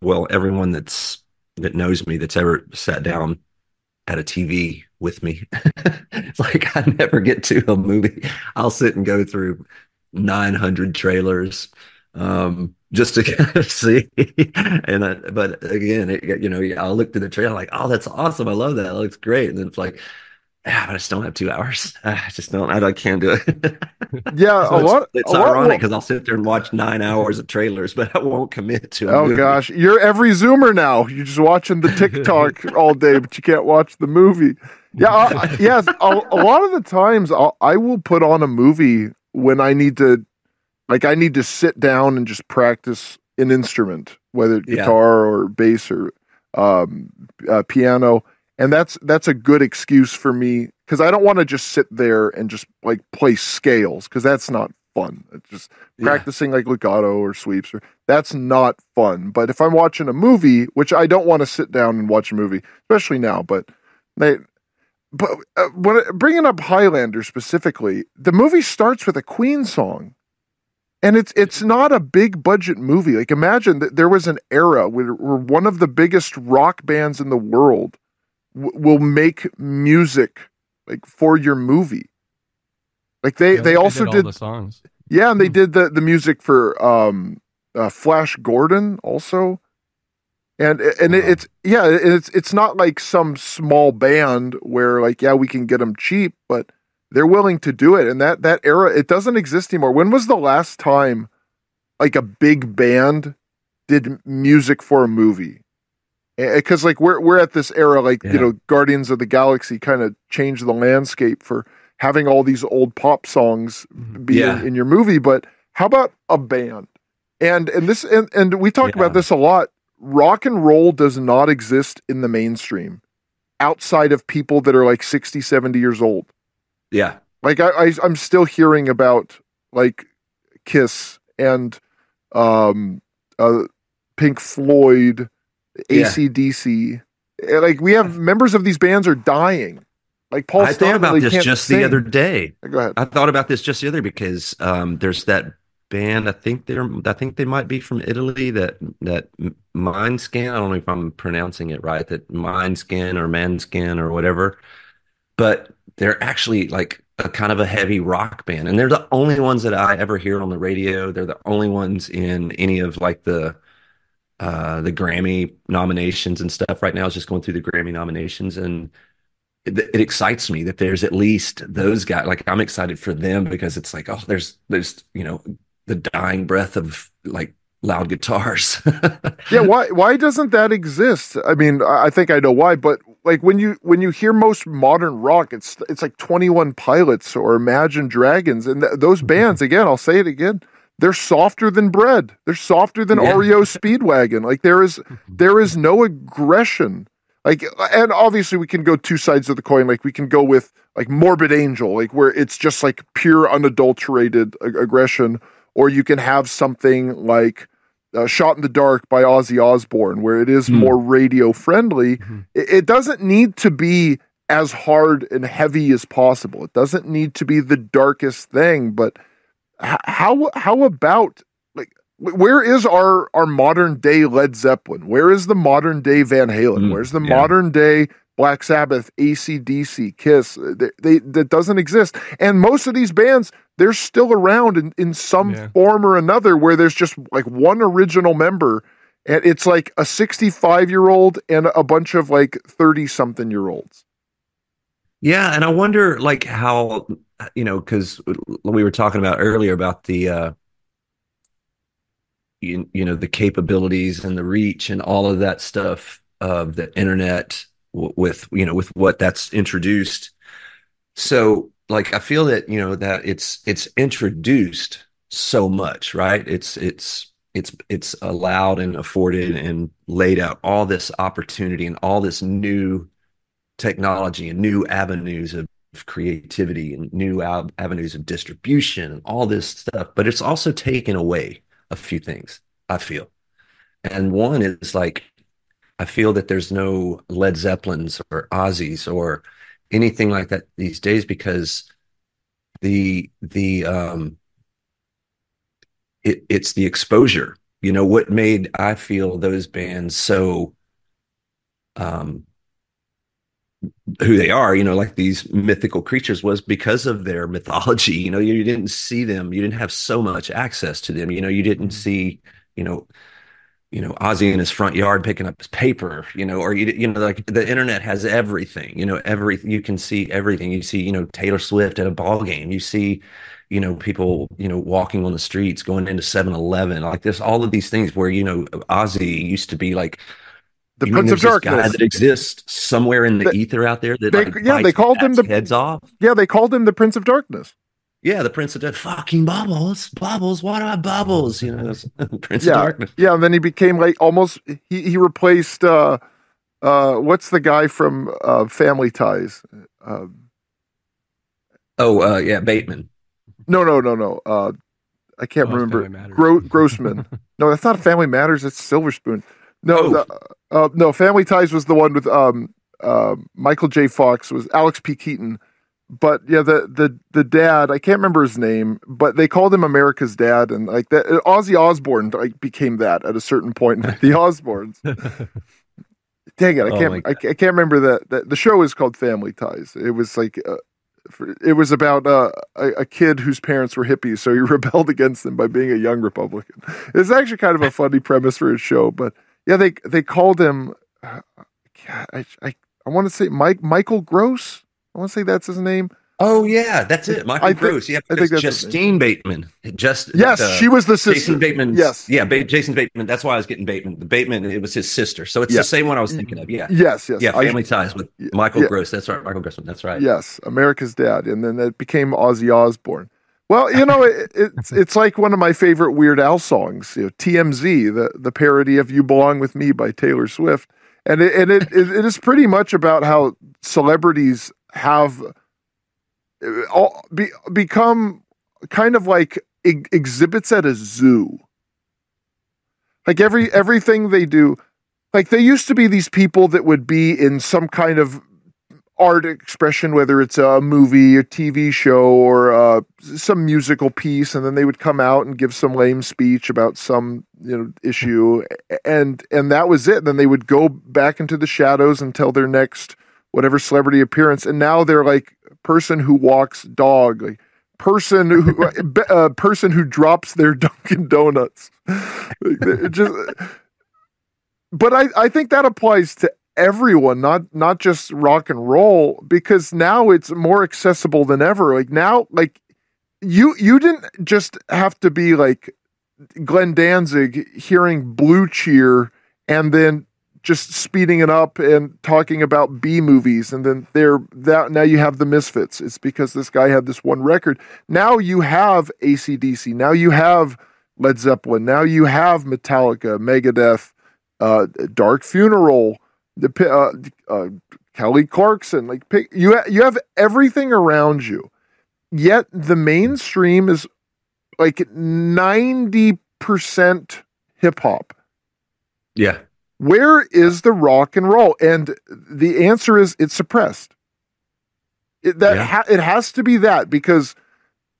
well, everyone that knows me, that's ever sat down at a TV with me. It's like I never get to a movie. I'll sit and go through 900 trailers, just to kind of see. But again, I'll look through the trailer like, oh, that's awesome. I love that. That looks great. And then it's like, but I just don't have 2 hours. I just don't. I can't do it. yeah, So it's a it's lot. ironic because I'll sit there and watch 9 hours of trailers, but I won't commit to a Oh movie. gosh, you're every Zoomer now. You're just watching the TikTok all day, but you can't watch the movie. Yeah, yes. A lot of the times I will put on a movie when I need to sit down and just practice an instrument, whether it's Yeah, guitar or bass or um, piano, and that's a good excuse for me because I don't want to just sit there and just like play scales because that's not fun. It's just yeah. practicing like legato or sweeps or that's not fun. But if I'm watching a movie, which I don't want to sit down and watch a movie, especially now, they. But bringing up Highlander specifically, the movie starts with a Queen song. And it's not a big budget movie. Like imagine that there was an era where one of the biggest rock bands in the world will make music like for your movie. Like Yeah, I they think also did all did, the songs. yeah, and they Hmm. did the music for Flash Gordon also. And it's not like some small band where like, yeah, we can get them cheap, but they're willing to do it. And that era, it doesn't exist anymore. When was the last time like a big band did music for a movie? Because like we're at this era, like, you know, Guardians of the Galaxy kind of changed the landscape for having all these old pop songs be in your movie. But how about a band? And we talk about this a lot. Rock and roll does not exist in the mainstream outside of people that are like 60, 70 years old. Yeah. Like I'm still hearing about like Kiss and Pink Floyd, AC/DC. Like we have members of these bands are dying. Like Paul I thought about this just the other day. Go ahead. I thought about this just the other day because there's that band. I think they might be from Italy. That Mindscan. I don't know if I'm pronouncing it right. That Mindscan or Manscan or whatever. But they're actually like a kind of a heavy rock band, and they're the only ones that I ever hear on the radio. They're the only ones in any of like the Grammy nominations and stuff. Right now, it's just going through the Grammy nominations, and it excites me that there's at least those guys. Like I'm excited for them because it's like, oh, there's you know, the dying breath of like loud guitars. Yeah, why doesn't that exist? I mean, I think I know why, but like when you hear most modern rock, it's like 21 Pilots or Imagine Dragons, and those bands, again, I'll say it again, they're softer than bread. They're softer than REO Speedwagon. Like there is no aggression. Like, and obviously we can go two sides of the coin. Like we can go with like Morbid Angel, like where it's just like pure unadulterated aggression, or you can have something like Shot in the Dark by Ozzy Osbourne, where it is more radio friendly. It doesn't need to be as hard and heavy as possible. It doesn't need to be the darkest thing, but how about like where is our modern day Led Zeppelin? Where is the modern day Van Halen? Where's the modern day Black Sabbath, AC/DC, Kiss? That doesn't exist. And most of these bands, they're still around in some form or another, where there's just like one original member, and it's like a 65-year-old and a bunch of like 30-something-year-olds. Yeah, and I wonder like how, you know, because we were talking about earlier about the you know, the capabilities and the reach and all of that stuff of the internet with, you know, with what that's introduced. So like I feel that, you know, that it's introduced so much, right? It's allowed and afforded and laid out all this opportunity and all this new technology and new avenues of creativity and new avenues of distribution and all this stuff. But it's also taken away a few things, I feel. And one is like, I feel that there's no Led Zeppelins or Ozzies or anything like that these days, because it's the exposure. You know, what made I feel those bands so who they are, you know, like these mythical creatures, was because of their mythology. You know, you didn't see them, you didn't have so much access to them. You know, you didn't see, you know, Ozzy in his front yard picking up his paper, you know, or you know, like the internet has everything, you know, you can see everything. You see, you know, Taylor Swift at a ball game. You see, you know, people, you know, walking on the streets, going into 7-Eleven, like this, all of these things where, you know, Ozzy used to be like the Prince of Darkness guy that exists somewhere in the ether out there. That they called him the heads off. Yeah, they called him the Prince of Darkness. Yeah, the Prince of Darkness. Fucking bubbles. What are bubbles? You know, Prince of Darkness. Yeah, and then he became like almost he replaced what's the guy from Family Ties? Bateman. No. I can't remember. Grossman. No, that's not Family Matters. It's Silver Spoon. No, no. Family Ties was the one with Michael J. Fox. Was Alex P. Keaton. But yeah, the dad, I can't remember his name, but they called him America's Dad, and like that, Ozzy Osbourne like became that at a certain point. The Osbournes. Dang it, I can't remember that. The show is called Family Ties. It was like it was about a kid whose parents were hippies, so he rebelled against them by being a young Republican. It's actually kind of a funny premise for his show, but Yeah, they called him. I want to say Michael Gross. I want to say that's his name. Oh yeah, that's it. Michael Gross. Yeah, I think because that's his name. Justine Bateman. Yes, she was the sister. Jason Bateman's. Yes. Yeah, Jason Bateman. That's why I was getting Bateman. The Bateman, it was his sister. So it's the same one I was thinking of. Yeah. Yes. Yeah, Family Ties with Michael Gross. That's right. Michael Grossman. That's right. Yes, America's Dad. And then it became Ozzy Osbourne. Well, it's like one of my favorite Weird Al songs, TMZ, the parody of "You Belong with Me" by Taylor Swift, and it is pretty much about how celebrities have become kind of like exhibits at a zoo. Like everything they do, like they used to be these people that would be in some kind of art expression, whether it's a movie, a TV show, or some musical piece, and then they would come out and give some lame speech about some issue, and that was it. And then they would go back into the shadows until their next whatever celebrity appearance, and now they're like person who walks dog, like person who drops their Dunkin' Donuts. But I think that applies to everyone, not just rock and roll, because now it's more accessible than ever. Like now, like you didn't just have to be like Glenn Danzig hearing Blue Cheer and then just speeding it up and talking about B movies, and then now you have the Misfits. It's because this guy had this one record. Now you have AC/DC. Now you have Led Zeppelin. Now you have Metallica, Megadeth, Dark Funeral, Kelly Clarkson. Like you have everything around you. Yet the mainstream is like 90% hip hop. Yeah. Where is the rock and roll? And the answer is it's suppressed. It has to be that, because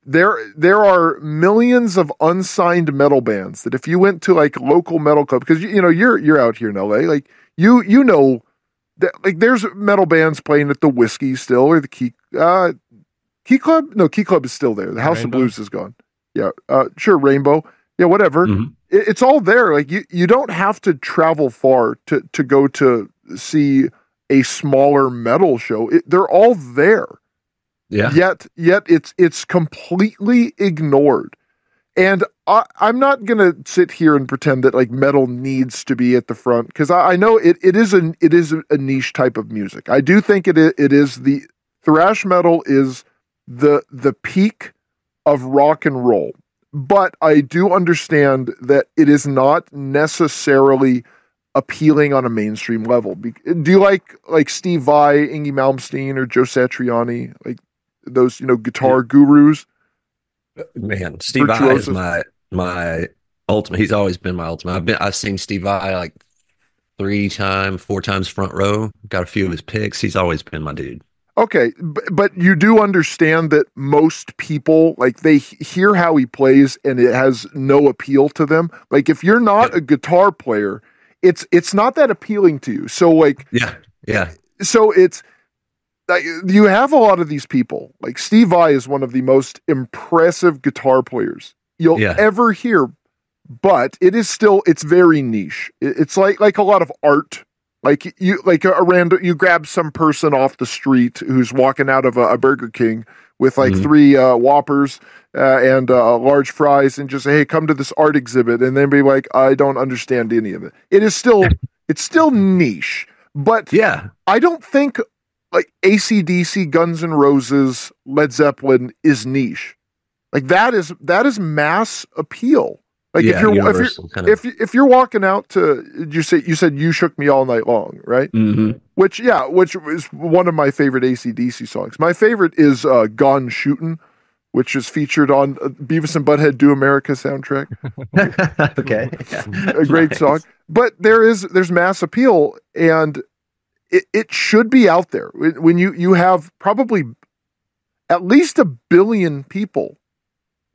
there are millions of unsigned metal bands that if you went to like local metal club, because you're out here in LA, like you know that like there's metal bands playing at the Whiskey still, or the Key Club. No, Key Club is still there. The House of Blues is gone. Yeah, sure, Rainbow. Yeah, whatever. Mm-hmm. It's all there. Like you don't have to travel far to go to see a smaller metal show. They're all there. Yeah. Yet it's completely ignored. And I'm not gonna sit here and pretend that like metal needs to be at the front, because I know it is a niche type of music. I do think it is the thrash metal is the peak of rock and roll. But I do understand that it is not necessarily appealing on a mainstream level. Do you like Steve Vai, Inge Malmsteen, or Joe Satriani, like those guitar gurus? Man, Steve Vai is my ultimate. He's always been my ultimate. I've seen Steve Vai like 4 times front row. Got a few of his picks. He's always been my dude. Okay, but you do understand that most people, like, they hear how he plays and it has no appeal to them. Like, if you're not a guitar player, it's not that appealing to you. So, like, yeah. So it's like you have a lot of these people. Like Steve Vai is one of the most impressive guitar players you'll ever hear, but it's very niche. It's like a lot of art. Like you grab some person off the street who's walking out of a Burger King with like 3 Whoppers and large fries, and just say, "Hey, come to this art exhibit," and then be like, "I don't understand any of it." It's still niche, but I don't think like AC/DC, Guns N' Roses, Led Zeppelin is niche. Like that is mass appeal. Like if you're walking out to, you said "You Shook Me All Night Long," right? Mm-hmm. Which is one of my favorite AC/DC songs. My favorite is "Gone Shootin'," which is featured on Beavis and Butthead Do America soundtrack. Okay, a great song. But there's mass appeal, and it should be out there. When you have probably at least 1 billion people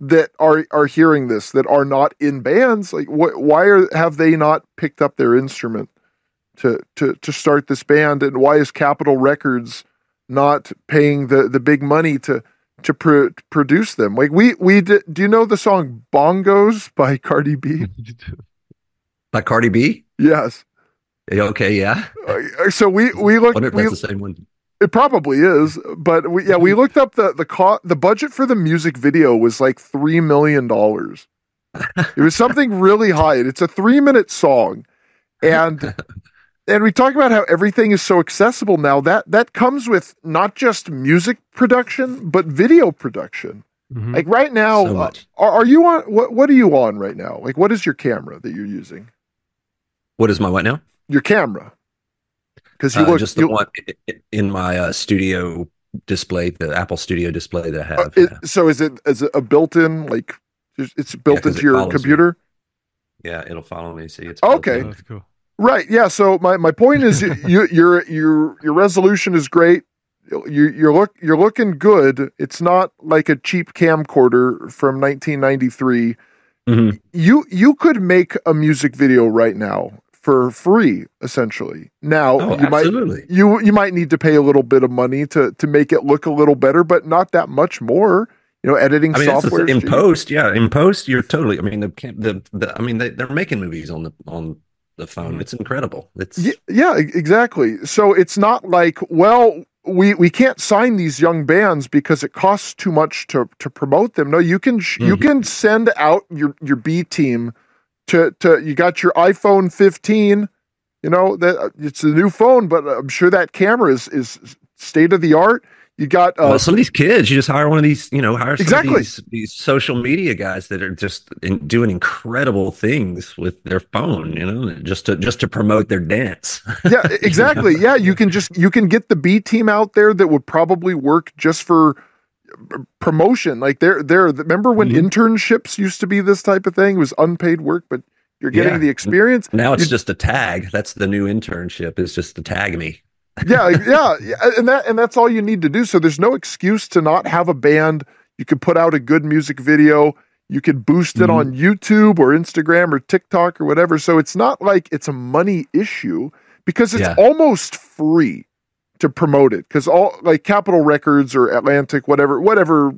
that are hearing this that are not in bands, like why have they not picked up their instrument to start this band, and why is Capitol Records not paying the big money to produce them? Like do you know the song "Bongos" by Cardi B? By Cardi B? Yes. Okay, yeah. So we I looked. wonder if that's the same one. It probably is, but we looked up the budget for the music video was like $3 million. It was something really high. It's a 3-minute song, and we talk about how everything is so accessible now. That comes with not just music production, but video production. Mhm. Like right now, So much. are you on what are you on right now? Like what is your camera that you're using? What is my what now? Your camera. Because you look Just the one in my studio display, the Apple Studio display that I have. so is it a built-in, like it's built 'cause into it your follows me. computer? Yeah, it'll follow me. See, it's Okay. Oh, that's cool. Right. Yeah. So my point is your resolution is great. You're looking good. It's not like a cheap camcorder from 1993. Mhm. You could make a music video right now for free, essentially. Now Oh, you absolutely. might you might need to pay a little bit of money to make it look a little better, but not that much more. Editing I mean, it's software in post, yeah. In post, you're totally. I mean, I mean, they're making movies on the phone. It's incredible. It's Yeah, exactly. So it's not like, well, we can't sign these young bands because it costs too much to promote them. No, you can you can send out your B team to you got your iPhone 15, that it's a new phone, but I'm sure that camera is state of the art. You got well, some of these kids, you just hire one of these, hire some Exactly. of these social media guys that are just doing incredible things with their phone, just to promote their dance. Yeah, exactly. Yeah, you can get the B team out there that would probably work just for promotion. Like remember when internships used to be this type of thing? It was unpaid work, but you're getting the experience. Now it's just a tag. That's the new internship, is just to tag me. yeah, and that's all you need to do. So there's no excuse to not have a band. You can put out a good music video. You can boost it on YouTube or Instagram or TikTok or whatever. So it's not like it's a money issue because it's almost free to promote it. Because all like Capitol Records or Atlantic, whatever,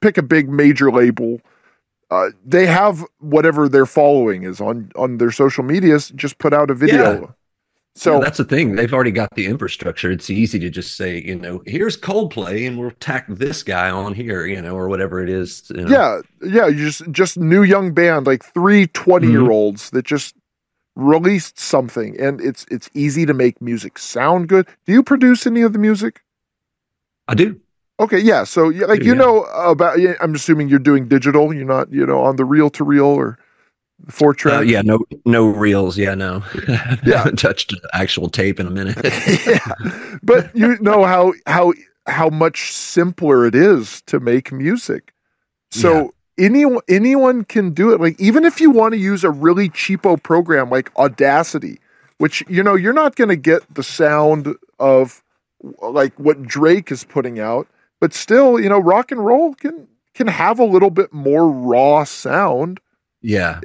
pick a big major label. They have whatever their following is on their social medias. Just put out a video. Yeah. So that's the thing. They've already got the infrastructure. It's easy to just say, here's Coldplay, and we'll tack this guy on here, or whatever it is. Yeah. You just new young band, like 3 20-year-olds that just released something, and it's easy to make music sound good. Do you produce any of the music? I do. Okay, yeah. So like about. I'm assuming you're doing digital. You're not on the reel-to-reel or 4-track. Yeah, no reels. Yeah, no. Yeah. Haven't touched actual tape in a minute. Yeah, but you know how much simpler it is to make music. So anyone can do it. Like even if you want to use a really cheapo program like Audacity, which you're not going to get the sound of like what Drake is putting out, but still rock and roll can have a little bit more raw sound. Yeah,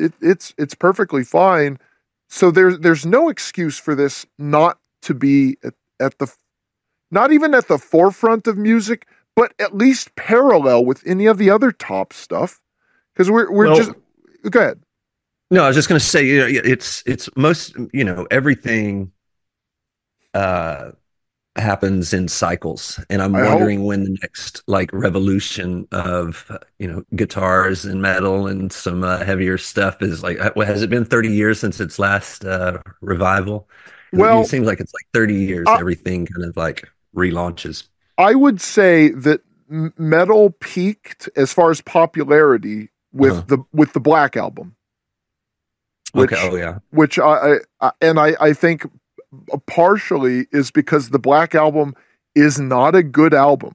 it's perfectly fine. So there's no excuse for this not to be not even at the forefront of music, but at least parallel with any of the other top stuff. Because we're just go ahead. No, I was just going to say it's most everything happens in cycles, and I'm wondering when the next like revolution of guitars and metal and some heavier stuff is like. Has it been 30 years since its last revival? Well, it seems like it's like 30 years. Everything kind of like relaunches. I would say that metal peaked as far as popularity with the Black Album. Which, which I think partially is because the Black Album is not a good album.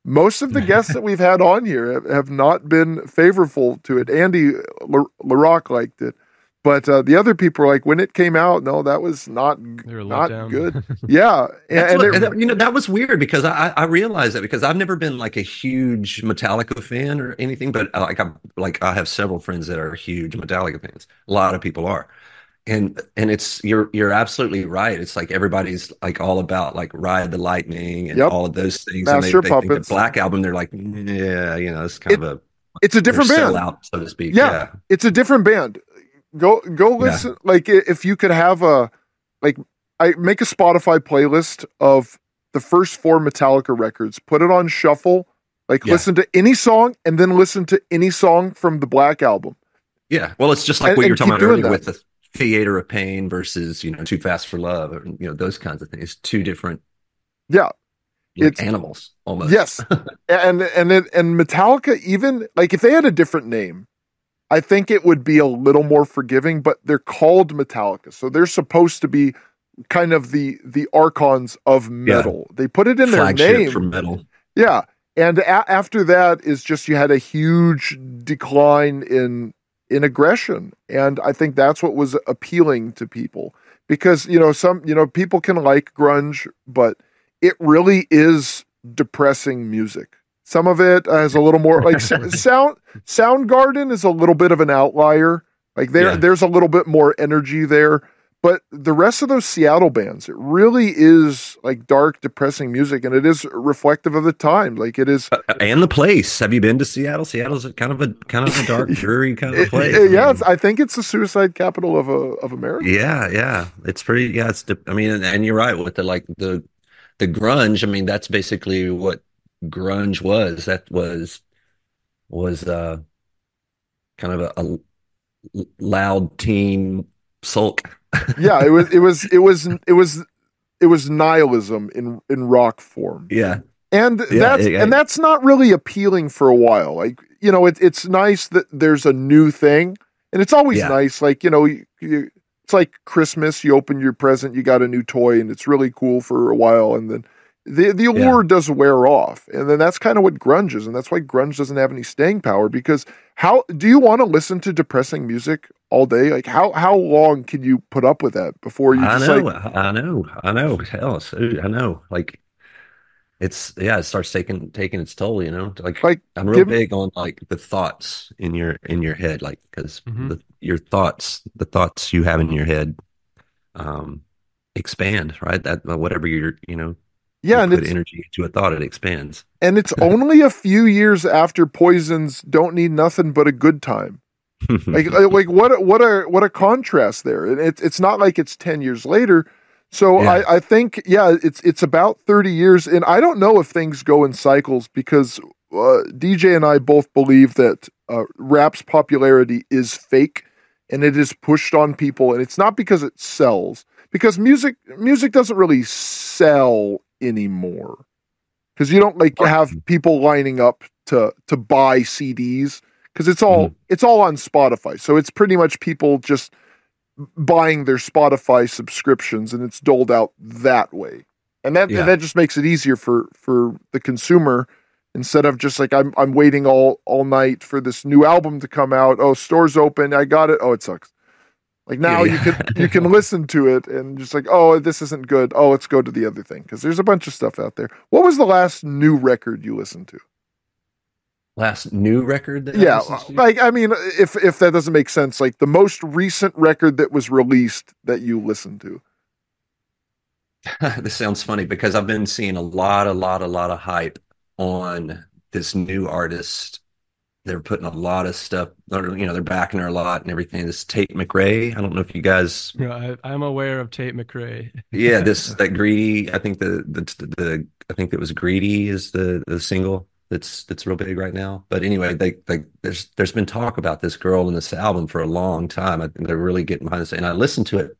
Most of the guests that we've had on here have not been favorable to it. Andy LaRock liked it, but the other people are like, when it came out, no, that was not good. Yeah, that was weird because I realized that because I've never been like a huge Metallica fan or anything, but I have several friends that are huge Metallica fans. A lot of people are. And it's you're absolutely right. It's like everybody's like all about like Ride the Lightning and all of those things. Master and they think Puppets. The Black Album, they're like, it's kind of it's a different band, sellout, so to speak. Yeah, it's a different band. Go Yeah. listen. Like if you could have I make a Spotify playlist of the first 4 Metallica records, put it on shuffle, like Yeah. listen to any song and then listen to any song from the Black Album. Yeah. Well, it's just like And- what you and were talking keep about doing earlier that. with the Theater of Pain versus, Too Fast for Love, or, those kinds of things. Two different Yeah. like It's animals almost. yes. And Metallica, even like if they had a different name, I think it would be a little more forgiving, but they're called Metallica. So they're supposed to be kind of the archons of metal. They put it in their Flagship name. for metal. Yeah. And after that is just you had a huge decline in aggression. And I think that's what was appealing to people because, people can like grunge, but it really is depressing music. Some of it has a little more like Soundgarden is a little bit of an outlier. Like there's a little bit more energy there. But the rest of those Seattle bands, it really is like dark, depressing music, and it is reflective of the time. Like it is, And the place. Have you been to Seattle? Seattle's kind of a dark, dreary kind of place. I think it's the suicide capital of America. Yeah. It's pretty. Yeah, and you're right with the grunge. I mean, that's basically what grunge was. That was kind of a loud teen sulk. Yeah, it was nihilism in rock form. Yeah. And that's not really appealing for a while. Like, it's nice that there's a new thing, and it's always nice. Like, it's like Christmas. You open your present, you got a new toy, and it's really cool for a while, and then the allure does wear off, and then that's kind of what grunge is, and that's why grunge doesn't have any staying power. Because how do you want to listen to depressing music all day? Like how long can you put up with that before you? I just know. Hell, I know. Like it starts taking its toll. Like I'm real big on like the thoughts in your head, like because the thoughts you have in your head, expand, right? That whatever you put energy into a thought, it expands. And it's only a few years after Poison's "Don't Need Nothing But a Good Time." like what a contrast there. And it's not like it's 10 years later. So I think it's about 30 years, and I don't know if things go in cycles because DJ and I both believe that rap's popularity is fake and it is pushed on people, and it's not because it sells, because music doesn't really sell anymore, because you don't like have people lining up to buy CDs, because it's all on Spotify. So it's pretty much people just buying their Spotify subscriptions, and it's doled out that way. And that just makes it easier for the consumer, instead of just like I'm waiting all night for this new album to come out. Oh, store's open, I got it. Oh, it sucks. Like now you can listen to it and just like, oh, this isn't good. Oh, let's go to the other thing, because there's a bunch of stuff out there. What was the last new record you listened to? Last new record that like I mean, if that doesn't make sense, like the most recent record that was released that you listened to. This sounds funny because I've been seeing a lot of hype on this new artist. They're putting a lot of stuff, they're backing her a lot and everything. This Tate McRae. I don't know if you guys. I'm aware of Tate McRae. Yeah, that Greedy. I think I think it was Greedy is the single that's real big right now. But anyway, there's been talk about this girl in this album for a long time. I think they're really getting behind this, and I listened to it,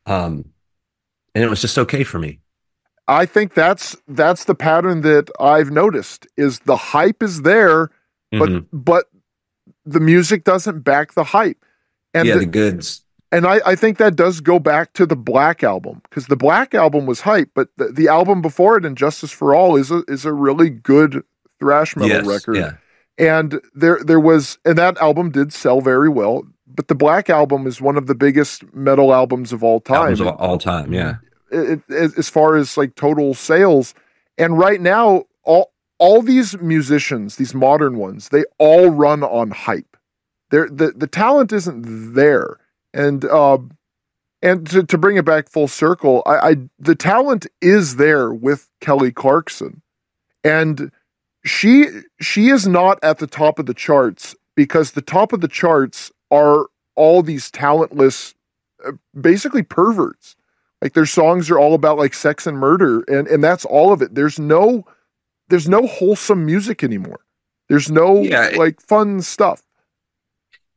and it was just okay for me. I think that's the pattern that I've noticed, is the hype is there, but the music doesn't back the hype. And the goods. And I think that does go back to the Black Album, because the Black Album was hype, but the album before it, Injustice for All, is a really good thrash metal record. Yeah. And there was, and that album did sell very well, but the Black Album is one of the biggest metal albums of all time. Yeah. As far as like total sales. And right now, all these musicians, these modern ones, they all run on hype. The talent isn't there. And to bring it back full circle, the talent is there with Kelly Clarkson, and she is not at the top of the charts because the top of the charts are all these talentless, basically perverts. Like their songs are all about like sex and murder, and that's all of it. There's no wholesome music anymore. There's no like fun stuff.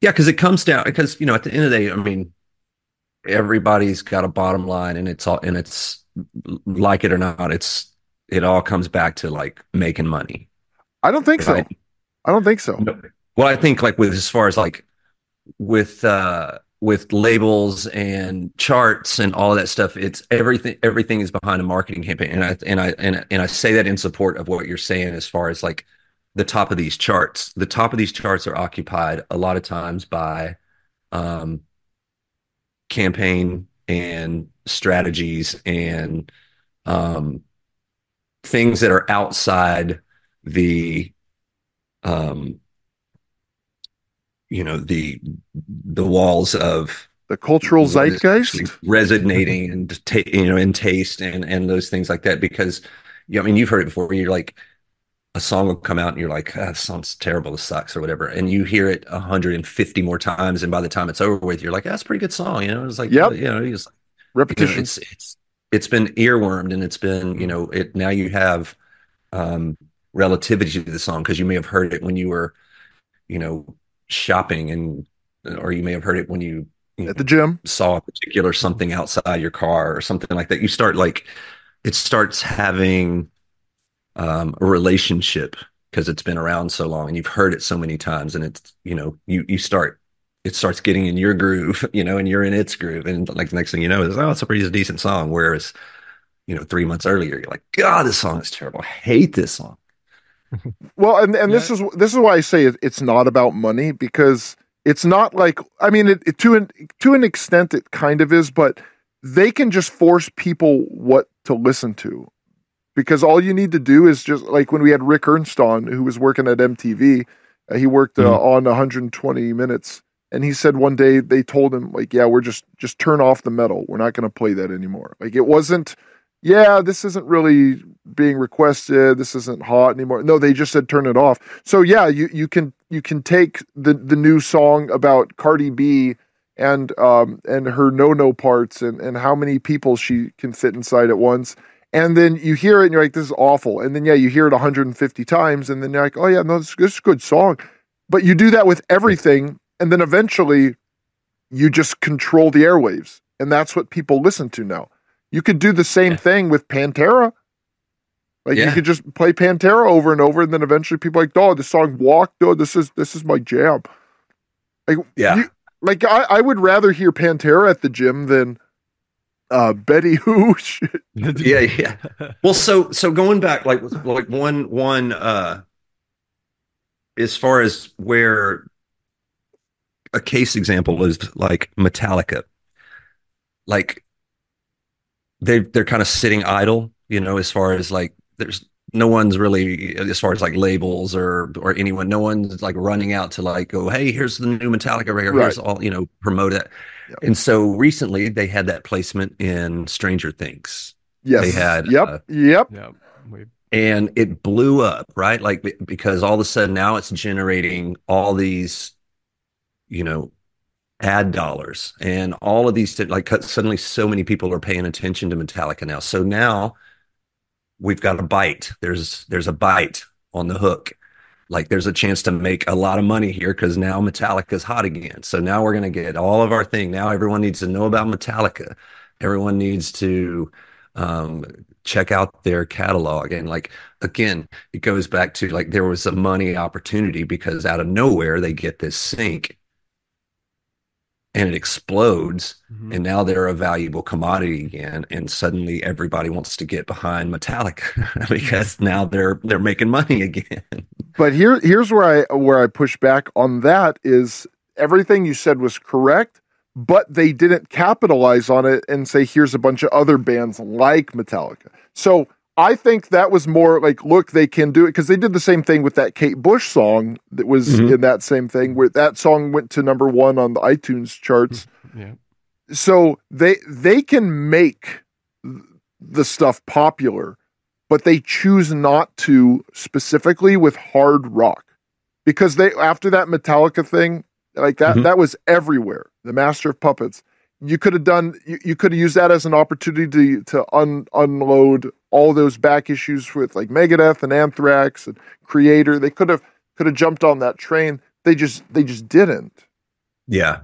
Yeah, because it comes down because at the end of the day, I mean, everybody's got a bottom line, and it's like it or not, it all comes back to like making money. I don't think right? so. I don't think so. No. Well, I think like with as far as like with labels and charts and all of that stuff, it's everything is behind a marketing campaign, and I say that in support of what you're saying as far as like the top of these charts. The top of these charts are occupied a lot of times by campaign and strategies and things that are outside the the walls of the cultural zeitgeist resonating and in taste and those things like that. Because I mean, you've heard it before. You're like, a song will come out and you're like, this song's terrible, this sucks or whatever, and you hear it 150 more times, and by the time it's over with, you're like, that's a pretty good song. It's like, it's repetition. It's been earwormed, and it's been now you have relativity to the song because you may have heard it when you were shopping, or you may have heard it when you at the gym saw a particular something outside your car or something like that. You start like it starts having a relationship because it's been around so long and you've heard it so many times, and it's it starts getting in your groove, and you're in its groove, and like the next thing you know is, it's a pretty decent song. Whereas 3 months earlier you're like, God, this song is terrible, I hate this song. Well, and this is why I say it's not about money, because it's not like, I mean, to an extent it kind of is, but they can just force people what to listen to, because all you need to do is just like when we had Rick Ernst on, who was working at MTV, he worked on 120 Minutes, and he said one day they told him like, yeah, we're just turn off the metal, we're not going to play that anymore. Like it wasn't, this isn't really being requested, this isn't hot anymore. No, they just said turn it off. So yeah, you can take the new song about Cardi B and her no parts and how many people she can fit inside at once, and then you hear it and you're like, this is awful. And then you hear it 150 times, and then you're like, oh yeah, no, this is a good song. But you do that with everything, and then eventually you just control the airwaves, and that's what people listen to now. You could do the same thing with Pantera. Like you could just play Pantera over and over, and then eventually people are like, oh, this song Walk, oh, this is my jam. Like, I would rather hear Pantera at the gym than Betty Who. yeah. Well, so going back, like one as far as where a case example is like Metallica, like they're kind of sitting idle, as far as like there's no one's really, as far as like labels or anyone, no one's like running out to like go, hey, here's the new Metallica record, here's all, promote it. Yep. And so recently they had that placement in Stranger Things. Yes. They had Yep. And it blew up, right? Like because all of a sudden now it's generating all these, ad dollars and all of these, like suddenly so many people are paying attention to Metallica now. So now we've got a bite. There's a bite on the hook. Like there's a chance to make a lot of money here because now Metallica's hot again. So now we're going to get all of our thing. Now everyone needs to know about Metallica. Everyone needs to check out their catalog. And like, again, it goes back to like there was a money opportunity because out of nowhere they get this sync and it explodes, and now they're a valuable commodity again, and suddenly everybody wants to get behind Metallica because now they're making money again. But here's where I push back on that is everything you said was correct, but they didn't capitalize on it and say here's a bunch of other bands like Metallica. So I think that was more like, look, they can do it, because they did the same thing with that Kate Bush song that was in that same thing, where that song went to #1 on the iTunes charts. Yeah. So they can make the stuff popular, but they choose not to specifically with hard rock, because they, after that Metallica thing, Like that, Mhm. that was everywhere. The Master of Puppets. You could have done, you could have used that as an opportunity to unload all those back issues with like Megadeth and Anthrax and Creator. They could have jumped on that train. They just didn't. Yeah.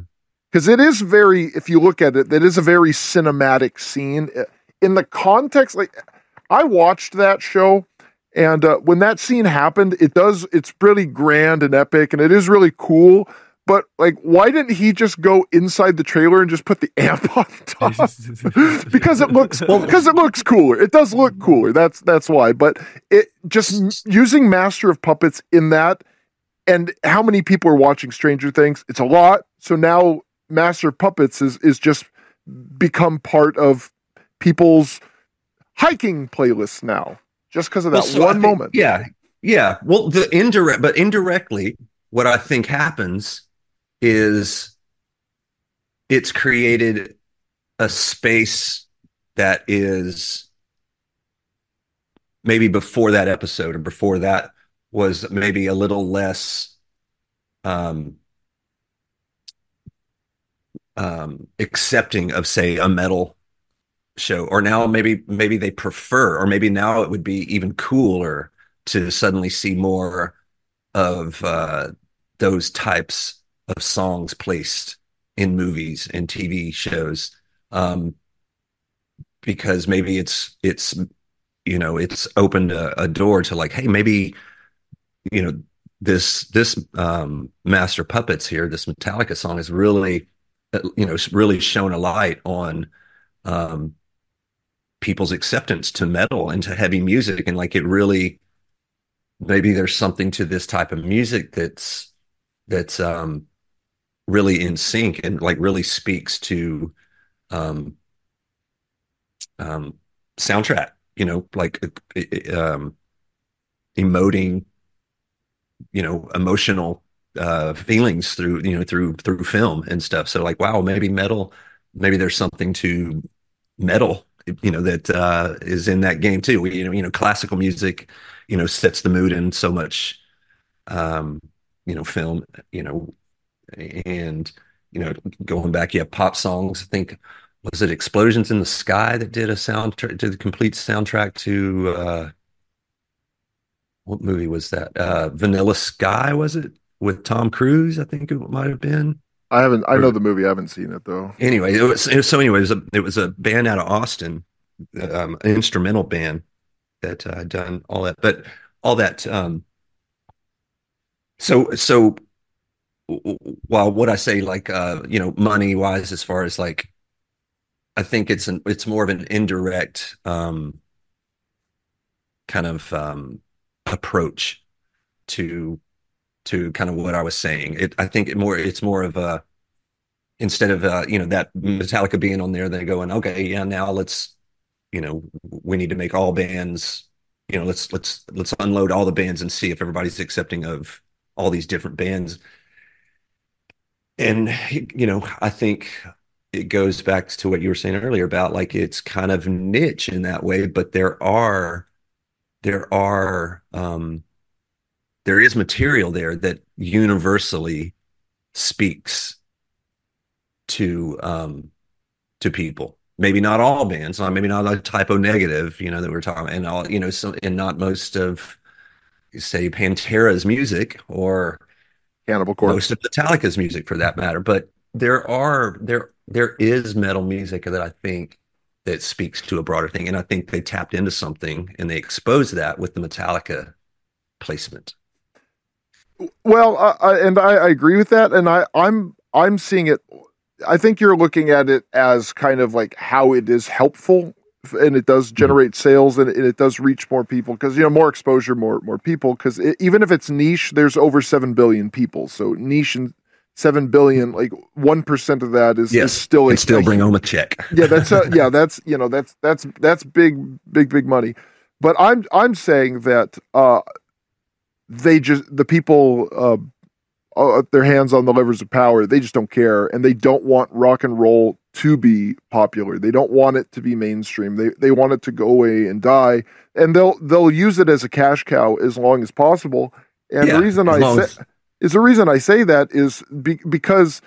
Because it is very, if you look at it, that is a very cinematic scene. In the context, like I watched that show, and when that scene happened, it's pretty grand and epic, and it is really cool. But like, why didn't he just go inside the trailer and just put the amp on top? because it looks cooler. It does look cooler. That's why. But it just using Master of Puppets in that, and how many people are watching Stranger Things? It's a lot. So now Master of Puppets is just become part of people's hiking playlists now, just because of that one moment. Yeah. Yeah. Well, indirectly, what I think happens is it's created a space that is maybe before that episode or before that was maybe a little less accepting of, say, a metal show, or now maybe they prefer, or maybe now it would be even cooler to suddenly see more of those types of songs placed in movies and TV shows, because maybe it's it's opened a door to like, hey, maybe this Master Puppets here, this Metallica song is really really shown a light on people's acceptance to metal and to heavy music, and like it really, maybe there's something to this type of music that's really in sync and like really speaks to soundtrack, like emoting, emotional feelings through film and stuff. So like, wow, maybe there's something to metal, that is in that game too. Classical music, sets the mood in so much, film, and going back, yeah, pop songs. I think, was it Explosions in the Sky that did a soundtrack, did the complete soundtrack to what movie was that? Vanilla Sky, was it, with Tom Cruise? I think it might have been. I know the movie. I haven't seen it though. Anyway, it was a band out of Austin, an instrumental band that had done all that, but all that. So while what I say, like, money wise, as far as like, I think it's more of an indirect kind of approach to kind of what I was saying. I think it's more of a, instead of that Metallica being on there, they're going, okay, yeah, now let's, we need to make all bands, let's unload all the bands and see if everybody's accepting of all these different bands. And I think it goes back to what you were saying earlier about, like, it's kind of niche in that way, but there is material there that universally speaks to people. Maybe not all bands, maybe not like Typo Negative, that we're talking, and all, and not most of, say, Pantera's music, or Cannibal Corpse, most of Metallica's music for that matter. But there is metal music that I think that speaks to a broader thing, and I think they tapped into something and they exposed that with the Metallica placement. Well, I agree with that, and I'm seeing it. I think you're looking at it as kind of like how it is helpful, and it does generate sales, and it does reach more people, because more exposure, more people. Because even if it's niche, there's over 7 billion people. So niche and 7 billion, like 1% of that is still and still bring home a check. Yeah, that's that's big money. But I'm saying that the people their hands on the levers of power, they just don't care, and they don't want rock and roll to be popular. They don't want it to be mainstream. They want it to go away and die, and they'll use it as a cash cow as long as possible. And the reason is the reason I say that is because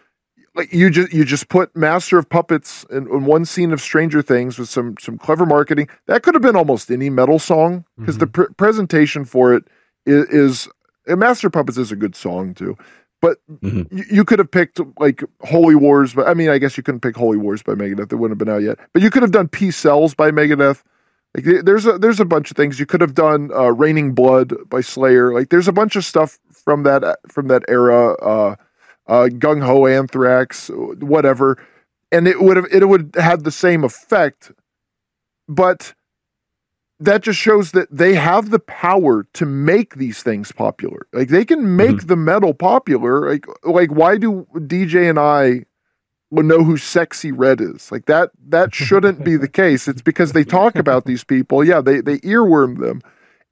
like you just put Master of Puppets in one scene of Stranger Things with some clever marketing. That could have been almost any metal song because the presentation for it is and Master of Puppets is a good song too. But you could have picked like Holy Wars, but I mean, I guess you couldn't pick Holy Wars by Megadeth. It wouldn't have been out yet. But you could have done Peace Sells by Megadeth. Like there's a bunch of things you could have done. Raining Blood by Slayer. Like there's a bunch of stuff from that era. Gung Ho, Anthrax, whatever, and it would have had the same effect. But that just shows that they have the power to make these things popular. Like they can make the metal popular. Like why do DJ and I know who Sexy Red is? Like that shouldn't be the case. It's because they talk about these people. Yeah, they earworm them,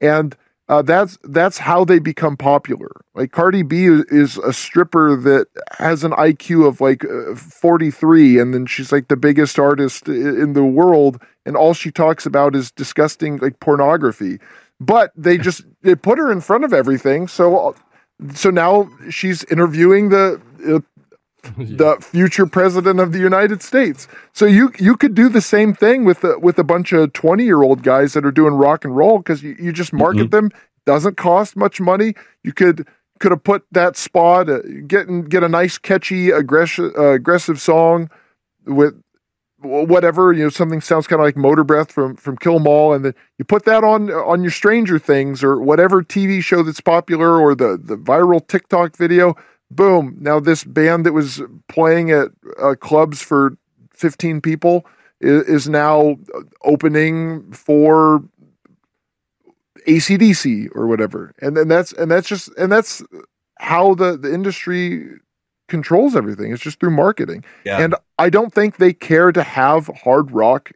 and that's how they become popular. Like Cardi B is a stripper that has an IQ of like 43, and then she's like the biggest artist in the world, and all she talks about is disgusting like pornography. But they put her in front of everything, so now she's interviewing the future president of the United States. So you could do the same thing with a bunch of 20-year-old guys that are doing rock and roll because you just market them. Doesn't cost much money. You could have put that spot, get a nice catchy aggressive song with whatever, something sounds kind of like Motor Breath from Kill 'Em All, and then you put that on your Stranger Things or whatever TV show that's popular or the viral TikTok video. Boom. Now this band that was playing at clubs for 15 people is now opening for AC/DC or whatever. And that's how the industry controls everything. It's just through marketing. Yeah. And I don't think they care to have hard rock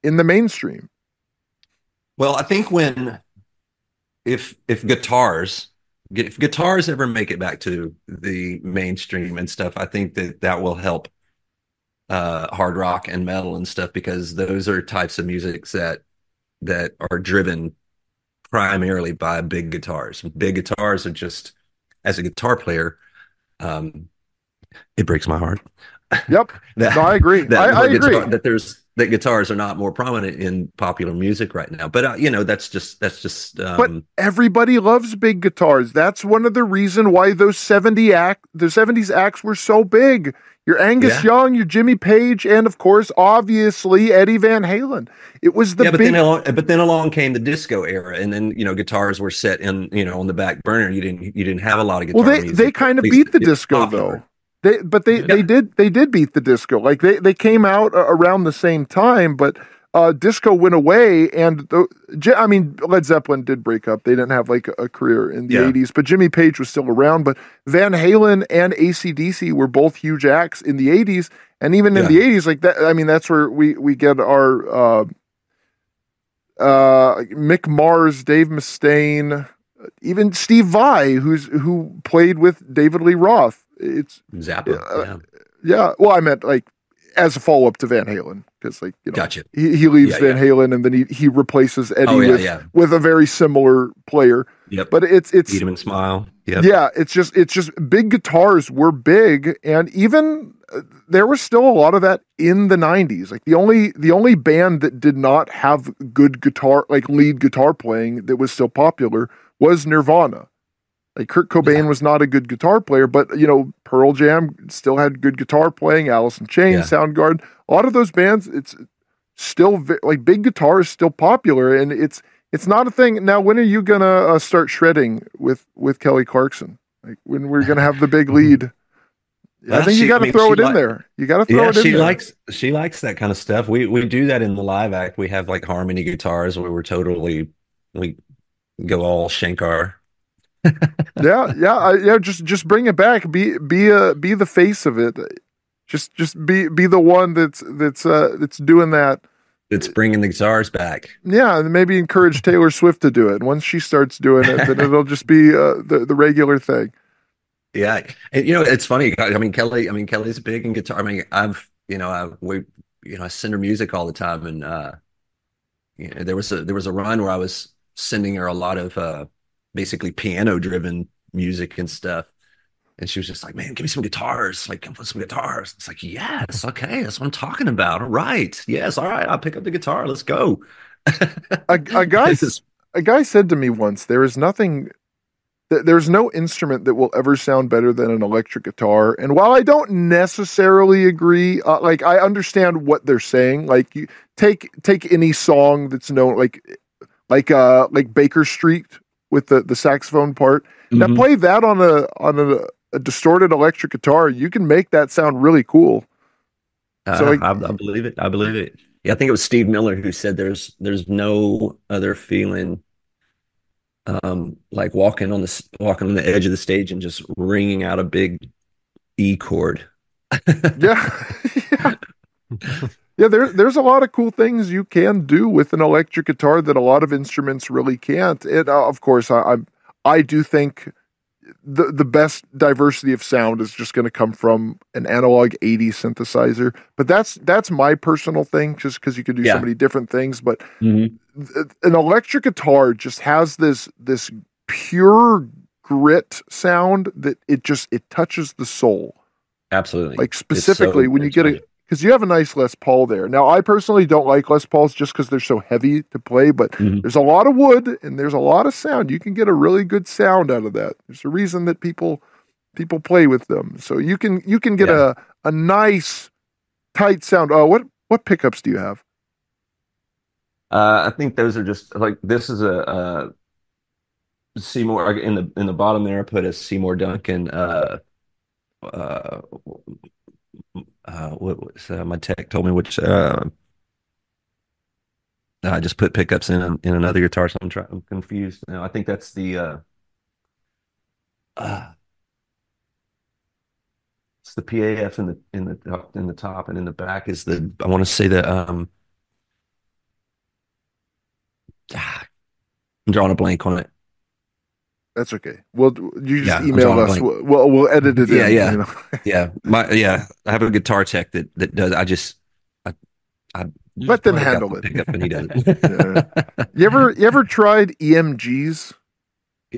in the mainstream. Well, I think if guitars ever make it back to the mainstream and stuff, I think that will help hard rock and metal and stuff, because those are types of music that are driven primarily by big guitars. Big guitars are just, as a guitar player, it breaks my heart. Yep. No, I agree. I agree that guitars are not more prominent in popular music right now. But that's just. But everybody loves big guitars. That's one of the reasons why those 70s acts were so big. Your Angus Young, your Jimmy Page, and of course, obviously, Eddie Van Halen. It was the but then along came the disco era, and then guitars were set in on the back burner. You didn't have a lot of guitar. Well, they kind of beat the disco though. They did beat the disco. Like they came out around the same time, but disco went away, and Led Zeppelin did break up. They didn't have like a career in the 80s, but Jimmy Page was still around. But Van Halen and AC/DC were both huge acts in the 80s, and even in the 80s, like that. I mean, that's where we get our Mick Mars, Dave Mustaine, even Steve Vai, who played with David Lee Roth. It's Zappa. Yeah. Well, I meant like as a follow up to Van Halen, because gotcha. He leaves Van Halen and then he replaces Eddie with a very similar player. Yep. But it's Eat 'em and Smile. Yep. Yeah. It's just big guitars were big, and even there was still a lot of that in the 90s. Like the only band that did not have good guitar, like lead guitar playing, that was still popular was Nirvana. Like Kurt Cobain was not a good guitar player, but Pearl Jam still had good guitar playing. Alice in Chains, Soundgarden, a lot of those bands, it's still like big guitar is still popular, and it's not a thing. Now, when are you gonna start shredding with Kelly Clarkson? Like when we're gonna have the big lead? I think you got to throw it in there. You got to throw it in there. She likes that kind of stuff. We do that in the live act. We have like harmony guitars where we go all Shankar. Just bring it back. Be the face of it. Just be the one that's doing that. It's bringing the guitars back. Yeah, and maybe encourage Taylor Swift to do it. And once she starts doing it, then it'll just be the regular thing. Yeah, and it's funny. Kelly's big in guitar. I mean, I send her music all the time, and there was a run where I was sending her a lot of basically piano driven music and stuff. And she was just like, man, give me some guitars. Like, come put some guitars. It's like, yes, okay, that's what I'm talking about. All right. Yes, all right, I'll pick up the guitar. Let's go. A guy a guy said to me once, there's no instrument that will ever sound better than an electric guitar. And while I don't necessarily agree, like I understand what they're saying. Like you take any song that's known, like Baker Street with the saxophone part. Now play that on a distorted electric guitar. You can make that sound really cool. So I believe it. I believe it. Yeah, I think it was Steve Miller who said there's no other feeling like walking on the edge of the stage and just ringing out a big E chord. yeah. Yeah. Yeah, there's a lot of cool things you can do with an electric guitar that a lot of instruments really can't. And of course, I do think the best diversity of sound is just going to come from an analog 80 synthesizer. But that's my personal thing, just because you can do so many different things. But an electric guitar just has this pure grit sound that it touches the soul. Absolutely. Like specifically when you get because you have a nice Les Paul there. Now, I personally don't like Les Pauls just because they're so heavy to play, but there's a lot of wood and there's a lot of sound. You can get a really good sound out of that. There's a reason that people play with them. So you can get a nice tight sound. What pickups do you have? I think those are just like, this is a Seymour in the bottom there. I put a Seymour Duncan. What was my tech told me which I just put pickups in another guitar, so I'm confused now. I think that's the it's the PAF in the top, and in the back is I want to say I'm drawing a blank on it. That's okay. Well, you just email us. We'll edit it in. Yeah. You know? I have a guitar tech that does. I let them handle it. Pick up and he does it. You ever tried EMGs?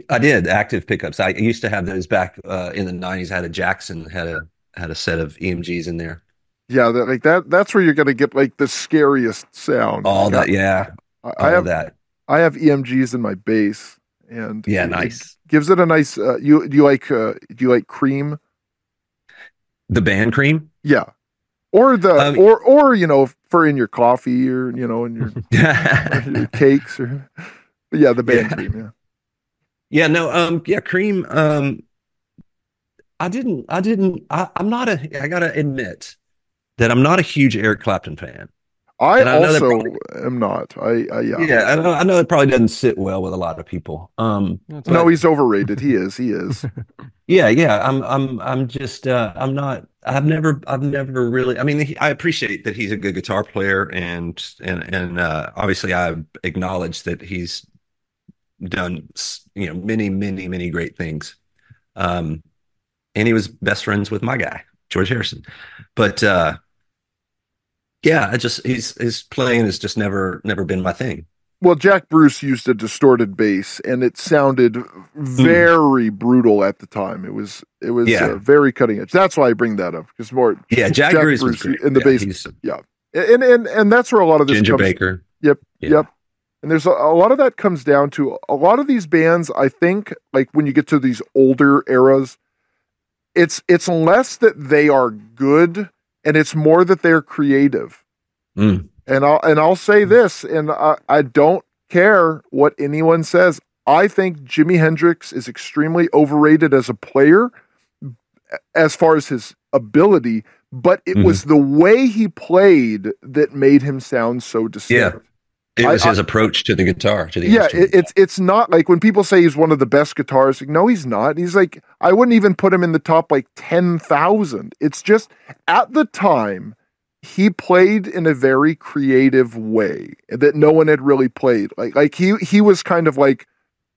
I did active pickups. I used to have those back in the 90s. I had a Jackson had a set of EMGs in there. Yeah, that's where you're going to get like the scariest sound. All that, yeah. I have EMGs in my bass. And nice. It gives it a nice. Do you like Cream? The band Cream? Yeah, or for in your coffee or in your, your cakes or the band Cream. Yeah, no, Cream. I gotta admit that I'm not a huge Eric Clapton fan. I also am not. I know it probably doesn't sit well with a lot of people. No, he's overrated. He is. Yeah. I'm just. I'm not. I've never really. I mean, I appreciate that he's a good guitar player, and obviously I acknowledge that he's done many great things. And he was best friends with my guy George Harrison, but. Yeah, his playing has just never been my thing. Well, Jack Bruce used a distorted bass, and it sounded very brutal at the time. It was very cutting edge. That's why I bring that up because Jack Bruce was great. In the bass. And that's where a lot of this Ginger Baker. Yep. And there's a lot of that comes down to a lot of these bands. I think like when you get to these older eras, it's less that they are good. And it's more that they're creative. And I'll say this, and I don't care what anyone says. I think Jimi Hendrix is extremely overrated as a player, as far as his ability, but it was the way he played that made him sound so distinct. Yeah. It was his approach to the guitar, to the instrument. It's not like when people say he's one of the best guitarists. Like, no, he's not. He's like, I wouldn't even put him in the top 10,000. It's just at the time he played in a very creative way that no one had really played. Like he was kind of like,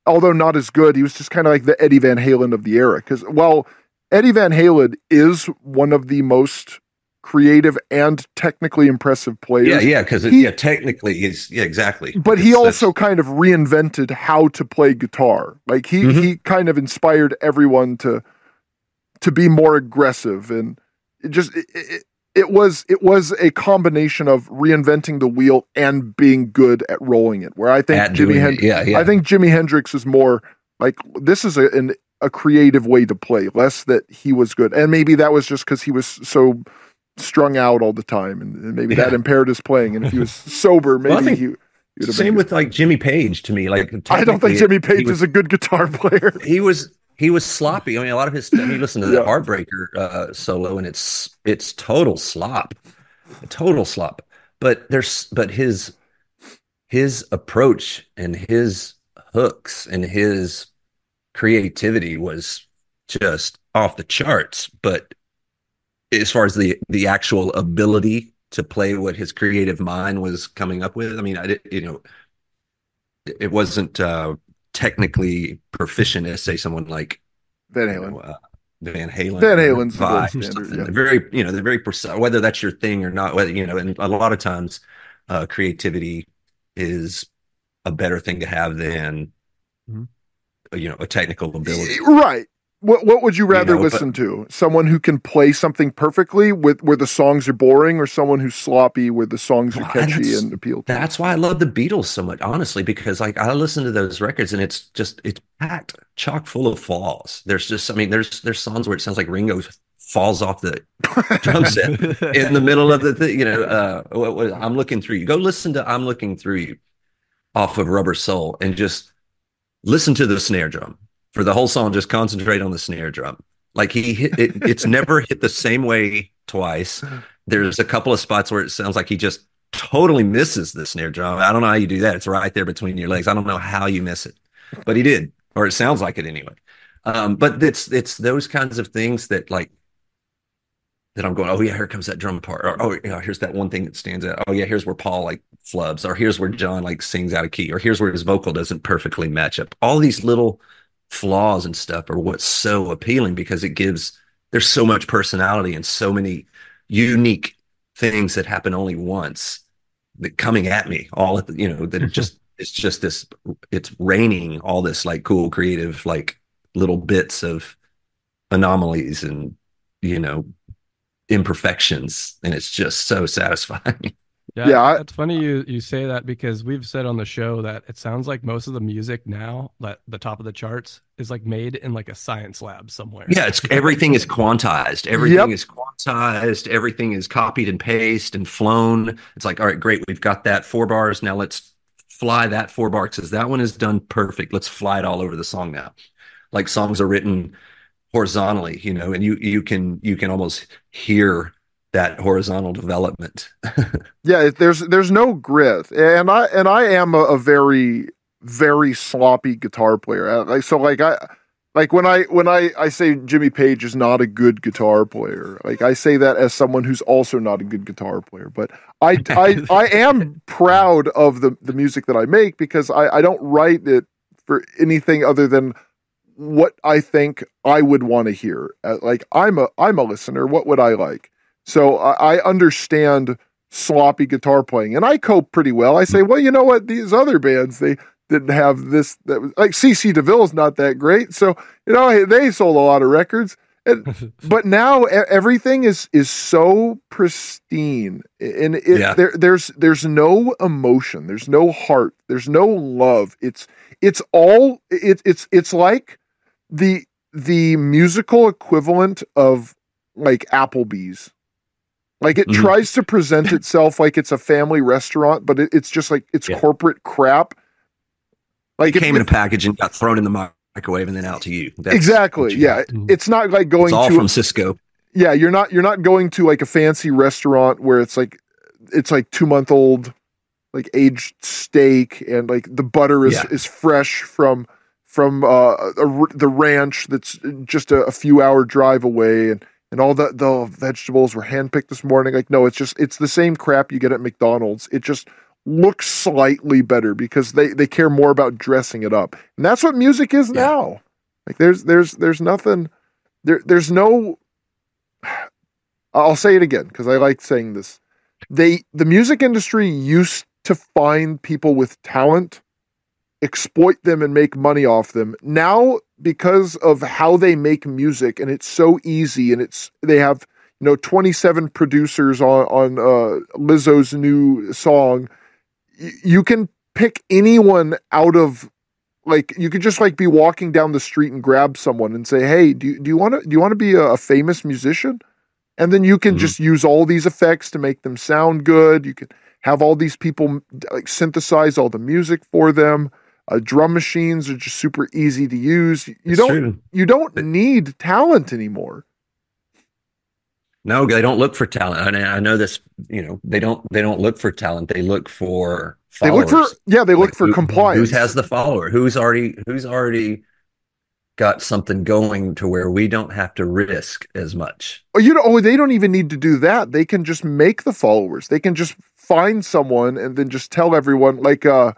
although not as good, he was just kind of like the Eddie Van Halen of the era. Because while Eddie Van Halen is one of the most creative and technically impressive players. Because technically he's exactly. But he also kind of reinvented how to play guitar. Like he kind of inspired everyone to to be more aggressive, and it was a combination of reinventing the wheel and being good at rolling it. Where I think I think Jimi Hendrix is more like, this is a creative way to play, less that he was good, and maybe that was just because he was so strung out all the time, and maybe that impaired his playing. And if he was sober, maybe he. Same with like Jimmy Page to me. Like, I don't think Jimmy Page is a good guitar player. He was sloppy. I mean, a lot of his stuff, you listen to the Heartbreaker solo, and it's total slop. But his approach and his hooks and his creativity was just off the charts. But as far as the actual ability to play what his creative mind was coming up with, I mean, it wasn't technically proficient as, say, someone like Van Halen. Van Halen. Van Halen's the gold standard. Yeah. They're very precise, whether that's your thing or not. Whether, and a lot of times, creativity is a better thing to have than a technical ability. Right. What would you rather listen to? Someone who can play something perfectly where the songs are boring, or someone who's sloppy where the songs are catchy and appeal to? That's why I love the Beatles so much, honestly, because like I listen to those records and it's packed, chock full of flaws. There's songs where it sounds like Ringo falls off the drum set in the middle of the thing. I'm Looking Through You. Go listen to I'm Looking Through You off of Rubber Soul and just listen to the snare drum. For the whole song, just concentrate on the snare drum. Like he hit it, it's never hit the same way twice. There's a couple of spots where it sounds like he just totally misses the snare drum. I don't know how you do that. It's right there between your legs. I don't know how you miss it, but he did, or it sounds like it anyway. But it's those kinds of things that I'm going, oh yeah, here comes that drum part. Or, oh yeah, here's that one thing that stands out. Oh yeah, here's where Paul like flubs, or here's where John like sings out of key, or here's where his vocal doesn't perfectly match up. All these little flaws and stuff are what's so appealing, because there's so much personality and so many unique things that happen only once that coming at me all at the, that it's raining all this like cool creative like little bits of anomalies and imperfections, and it's just so satisfying. Yeah, it's funny you say that, because we've said on the show that it sounds like most of the music now, that the top of the charts, is like made in like a science lab somewhere. Yeah, everything is quantized. Everything is quantized. Everything is copied and pasted and flown. It's like, all right, great, we've got that 4 bars. Now let's fly that 4 bars, because that one is done perfect. Let's fly it all over the song now. Like songs are written horizontally, and you can almost hear that horizontal development. Yeah, there's no grit, and I am a very, very sloppy guitar player. When I say Jimmy Page is not a good guitar player, like I say that as someone who's also not a good guitar player. But I am proud of the music that I make, because I don't write it for anything other than what I think I would want to hear. Like I'm a listener. What would I like? So I understand sloppy guitar playing, and I cope pretty well. I say, well, you know what? These other bands, they didn't have this. That was, like CC DeVille's not that great, so they sold a lot of records. But now everything is so pristine, and there's no emotion, there's no heart, there's no love. It's like the musical equivalent of like Applebee's. Like it tries to present itself like it's a family restaurant, but it's just like it's corporate crap. Like it came in a package and got thrown in the microwave and then out to you. Exactly. Yeah. It's not like going to from Cisco. Yeah, you're not going to like a fancy restaurant where it's like 2-month-old like aged steak, and like the butter is fresh from the ranch that's just a few hour drive away, and all the vegetables were handpicked this morning. Like, no, it's the same crap you get at McDonald's. It just looks slightly better because they care more about dressing it up. And that's what music is now. Like there's nothing, there's no, I'll say it again, because I like saying this. The music industry used to find people with talent exploit them and make money off them. Now, because of how they make music, and it's so easy, and they have 27 producers on Lizzo's new song. You can pick anyone out of, like, you could just like be walking down the street and grab someone and say, "Hey, do you want to be a famous musician?" And then you can just use all these effects to make them sound good. You can have all these people like synthesize all the music for them. Drum machines are just super easy to use. You don't need talent anymore. No, they don't look for talent. I know this. They don't look for talent. They look for followers. They look for compliance. Who has the follower? Who's already got something going to where we don't have to risk as much. They don't even need to do that. They can just make the followers. They can just find someone and then just tell everyone, like that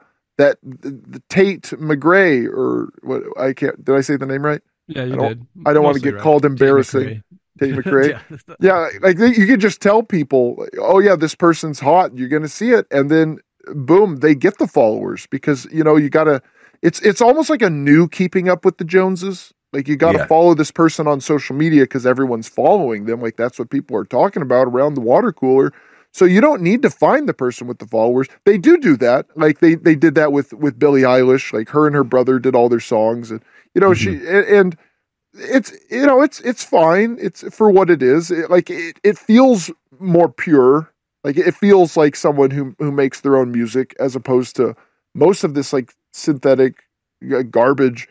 the Tate McGray, or what, I can't, did I say the name right? Yeah, you did. I don't want to get called embarrassing. Tate McRae. Yeah, like you could just tell people, "Oh yeah, this person's hot. You're going to see it," and then boom, they get the followers, because you gotta. It's almost like a new Keeping Up with the Joneses. Like, you got to follow this person on social media because everyone's following them. Like, that's what people are talking about around the water cooler. So you don't need to find the person with the followers. They do that. Like they did that with Billie Eilish. Like, her and her brother did all their songs, and it's fine. It's for what it is. It feels more pure. Like, it feels like someone who makes their own music, as opposed to most of this like synthetic garbage,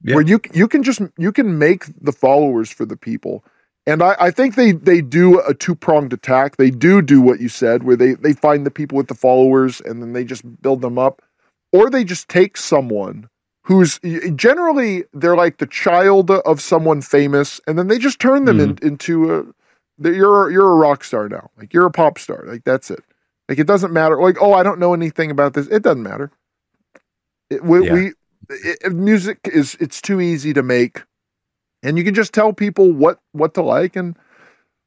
where you can make the followers for the people. And I think they do a two-pronged attack. They do what you said, where they find the people with the followers and then they just build them up, or they just take someone who's generally, they're like the child of someone famous, and then they just turn them into you're a rock star now. Like, you're a pop star. Like, that's it. Like, it doesn't matter. Like, oh, I don't know anything about this. It doesn't matter. Music it's too easy to make, and you can just tell people what to like and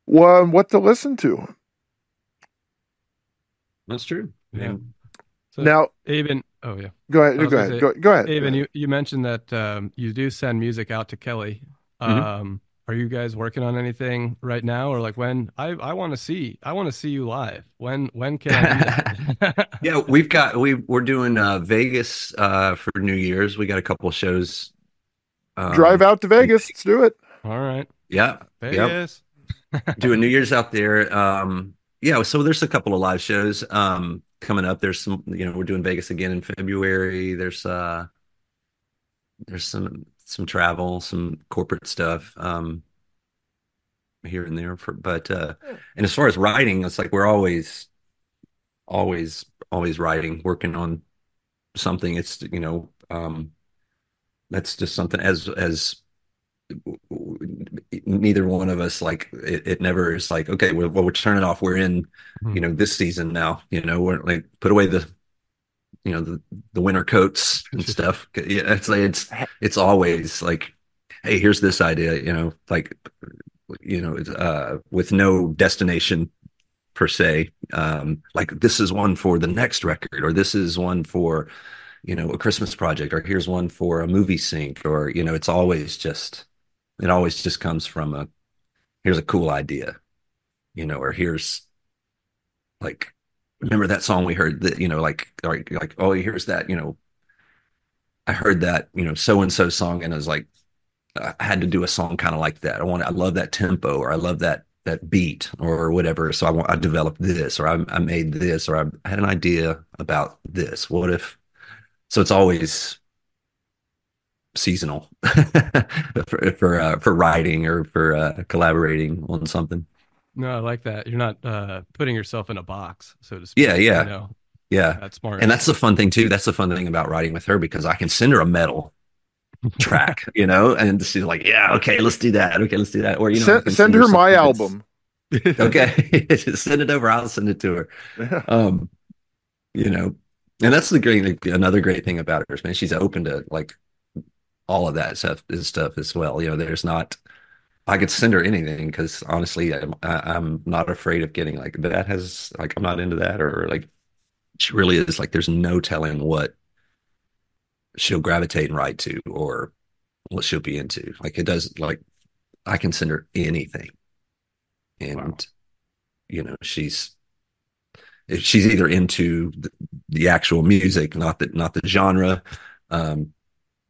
what to listen to. That's true. Yeah. So, now, Aben, oh yeah, go ahead. Go ahead. Aben, you mentioned that you do send music out to Kelly. Are you guys working on anything right now, or like when I want to see you live? When can I do that? Yeah, we're doing Vegas for New Year's. We got a couple of shows. Drive out to Vegas. Let's do it. All right. Yeah. Vegas. Yep. Doing New Year's out there. So there's a couple of live shows coming up. There's some, we're doing Vegas again in February. There's some travel, some corporate stuff here and there. And as far as writing, it's like we're always writing, working on something. It's that's just something as neither one of us, like, it never is like, okay, we're turning off. We're in this season now. We're like, put away the winter coats and stuff. Yeah, it's always like, hey, here's this idea, with no destination per se. Like, this is one for the next record, or this is one for, a Christmas project, or here's one for a movie sync, or, it always just comes from here's a cool idea, or here's, like, remember that song we heard that, like, oh, here's that, I heard that, so-and-so song, and I was like, I had to do a song kind of like that. I love that tempo, or I love that beat, or whatever. So I developed this, or I made this, or I had an idea about this. What if? So it's always seasonal for writing, or for collaborating on something. No, I like that. You're not putting yourself in a box, so to speak. Yeah. Yeah, That's smart. And that's the fun thing too. That's the fun thing about writing with her, because I can send her a metal track, and she's like, yeah, okay, let's do that. Okay, let's do that. Or send her my album. Okay, just send it over. I'll send it to her. Yeah. And that's another great thing about her, man. She's open to, like, all of that stuff as well. There's not. I could send her anything, because honestly, I'm not afraid of getting, like, that has, like, I'm not into that, or, like, she really is, like, there's no telling what she'll gravitate and write to, or what she'll be into. Like it does, like I can send her anything, Wow. and she's either into the actual music, not the genre. Um,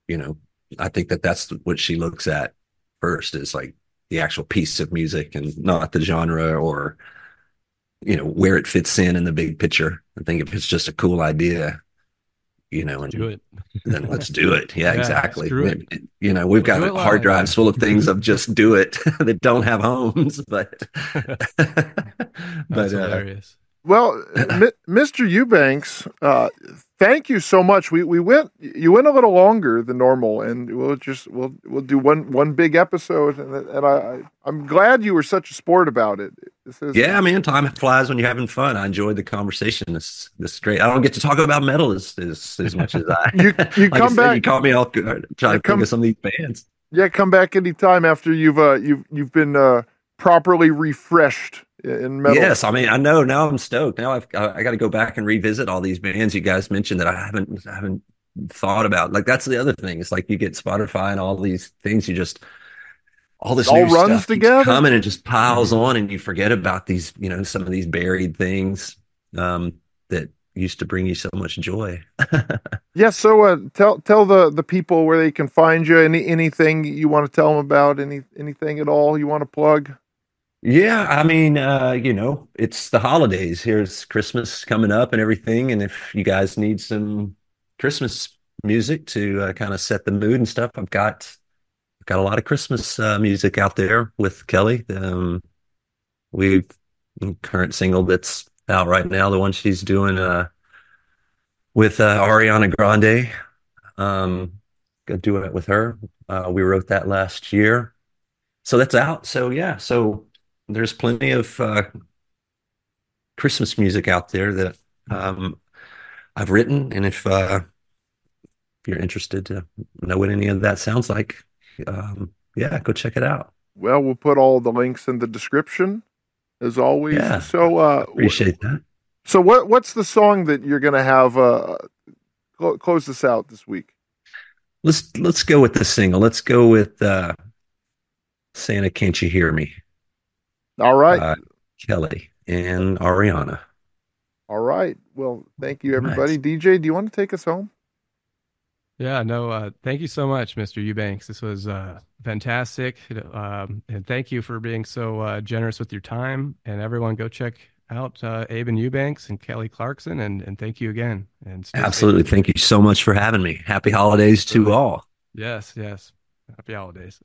you know, I think that's what she looks at first, is like the actual piece of music and not the genre, or where it fits in the big picture. I think if it's just a cool idea, Let's do and it. then let's do it. Yeah, Yeah, exactly. screw it. We've We'll do got it hard live. drives full of things of just do it that don't have homes, but That's but hilarious. Well, Mr. Eubanks, thank you so much. You went a little longer than normal, and we'll do one big episode, and I'm glad you were such a sport about it. This is yeah, man, time flies when you're having fun. I enjoyed the conversation. This is great. I don't get to talk about metal as much as I you like I come said, you back. caught me off guard trying Yeah, to think of some of these bands. come back anytime after you've been properly refreshed in metal. Yes, I mean, I know now I'm stoked. Now I got to go back and revisit all these bands you guys mentioned that I haven't thought about. Like that's the other thing. It's like you get Spotify and all these things, all It this all new runs stuff keeps together. coming and just piles on, and you forget about these, some of these buried things that used to bring you so much joy. Yeah, so tell the people where they can find you. Anything you want to tell them about? Anything at all you want to plug? Yeah, I mean, it's the holidays. Here's Christmas coming up and everything. And if you guys need some Christmas music to kind of set the mood and stuff, I've got a lot of Christmas music out there with Kelly. We've current single that's out right now, the one she's doing with Ariana Grande. Gonna do it with her. We wrote that last year, so that's out. So yeah, so there's plenty of Christmas music out there that um, I've written, and if you're interested to know what any of that sounds like, yeah, go check it out. Well, we'll put all the links in the description as always. Yeah, So appreciate that. what's the song that you're gonna have close this out this week? Let's go with the single. Let's go with Santa Can't You Hear Me? All right. Uh, Kelly and Ariana. All right. Well, thank you, everybody. Nice. DJ, do you want to take us home? Yeah, no, thank you so much, Mr. Eubanks. This was fantastic. And thank you for being so generous with your time. And everyone go check out Aben Eubanks and Kelly Clarkson. And thank you again. And stay Absolutely. safe. Thank you so much for having me. Happy holidays to Absolutely. all. Yes, yes. Happy holidays.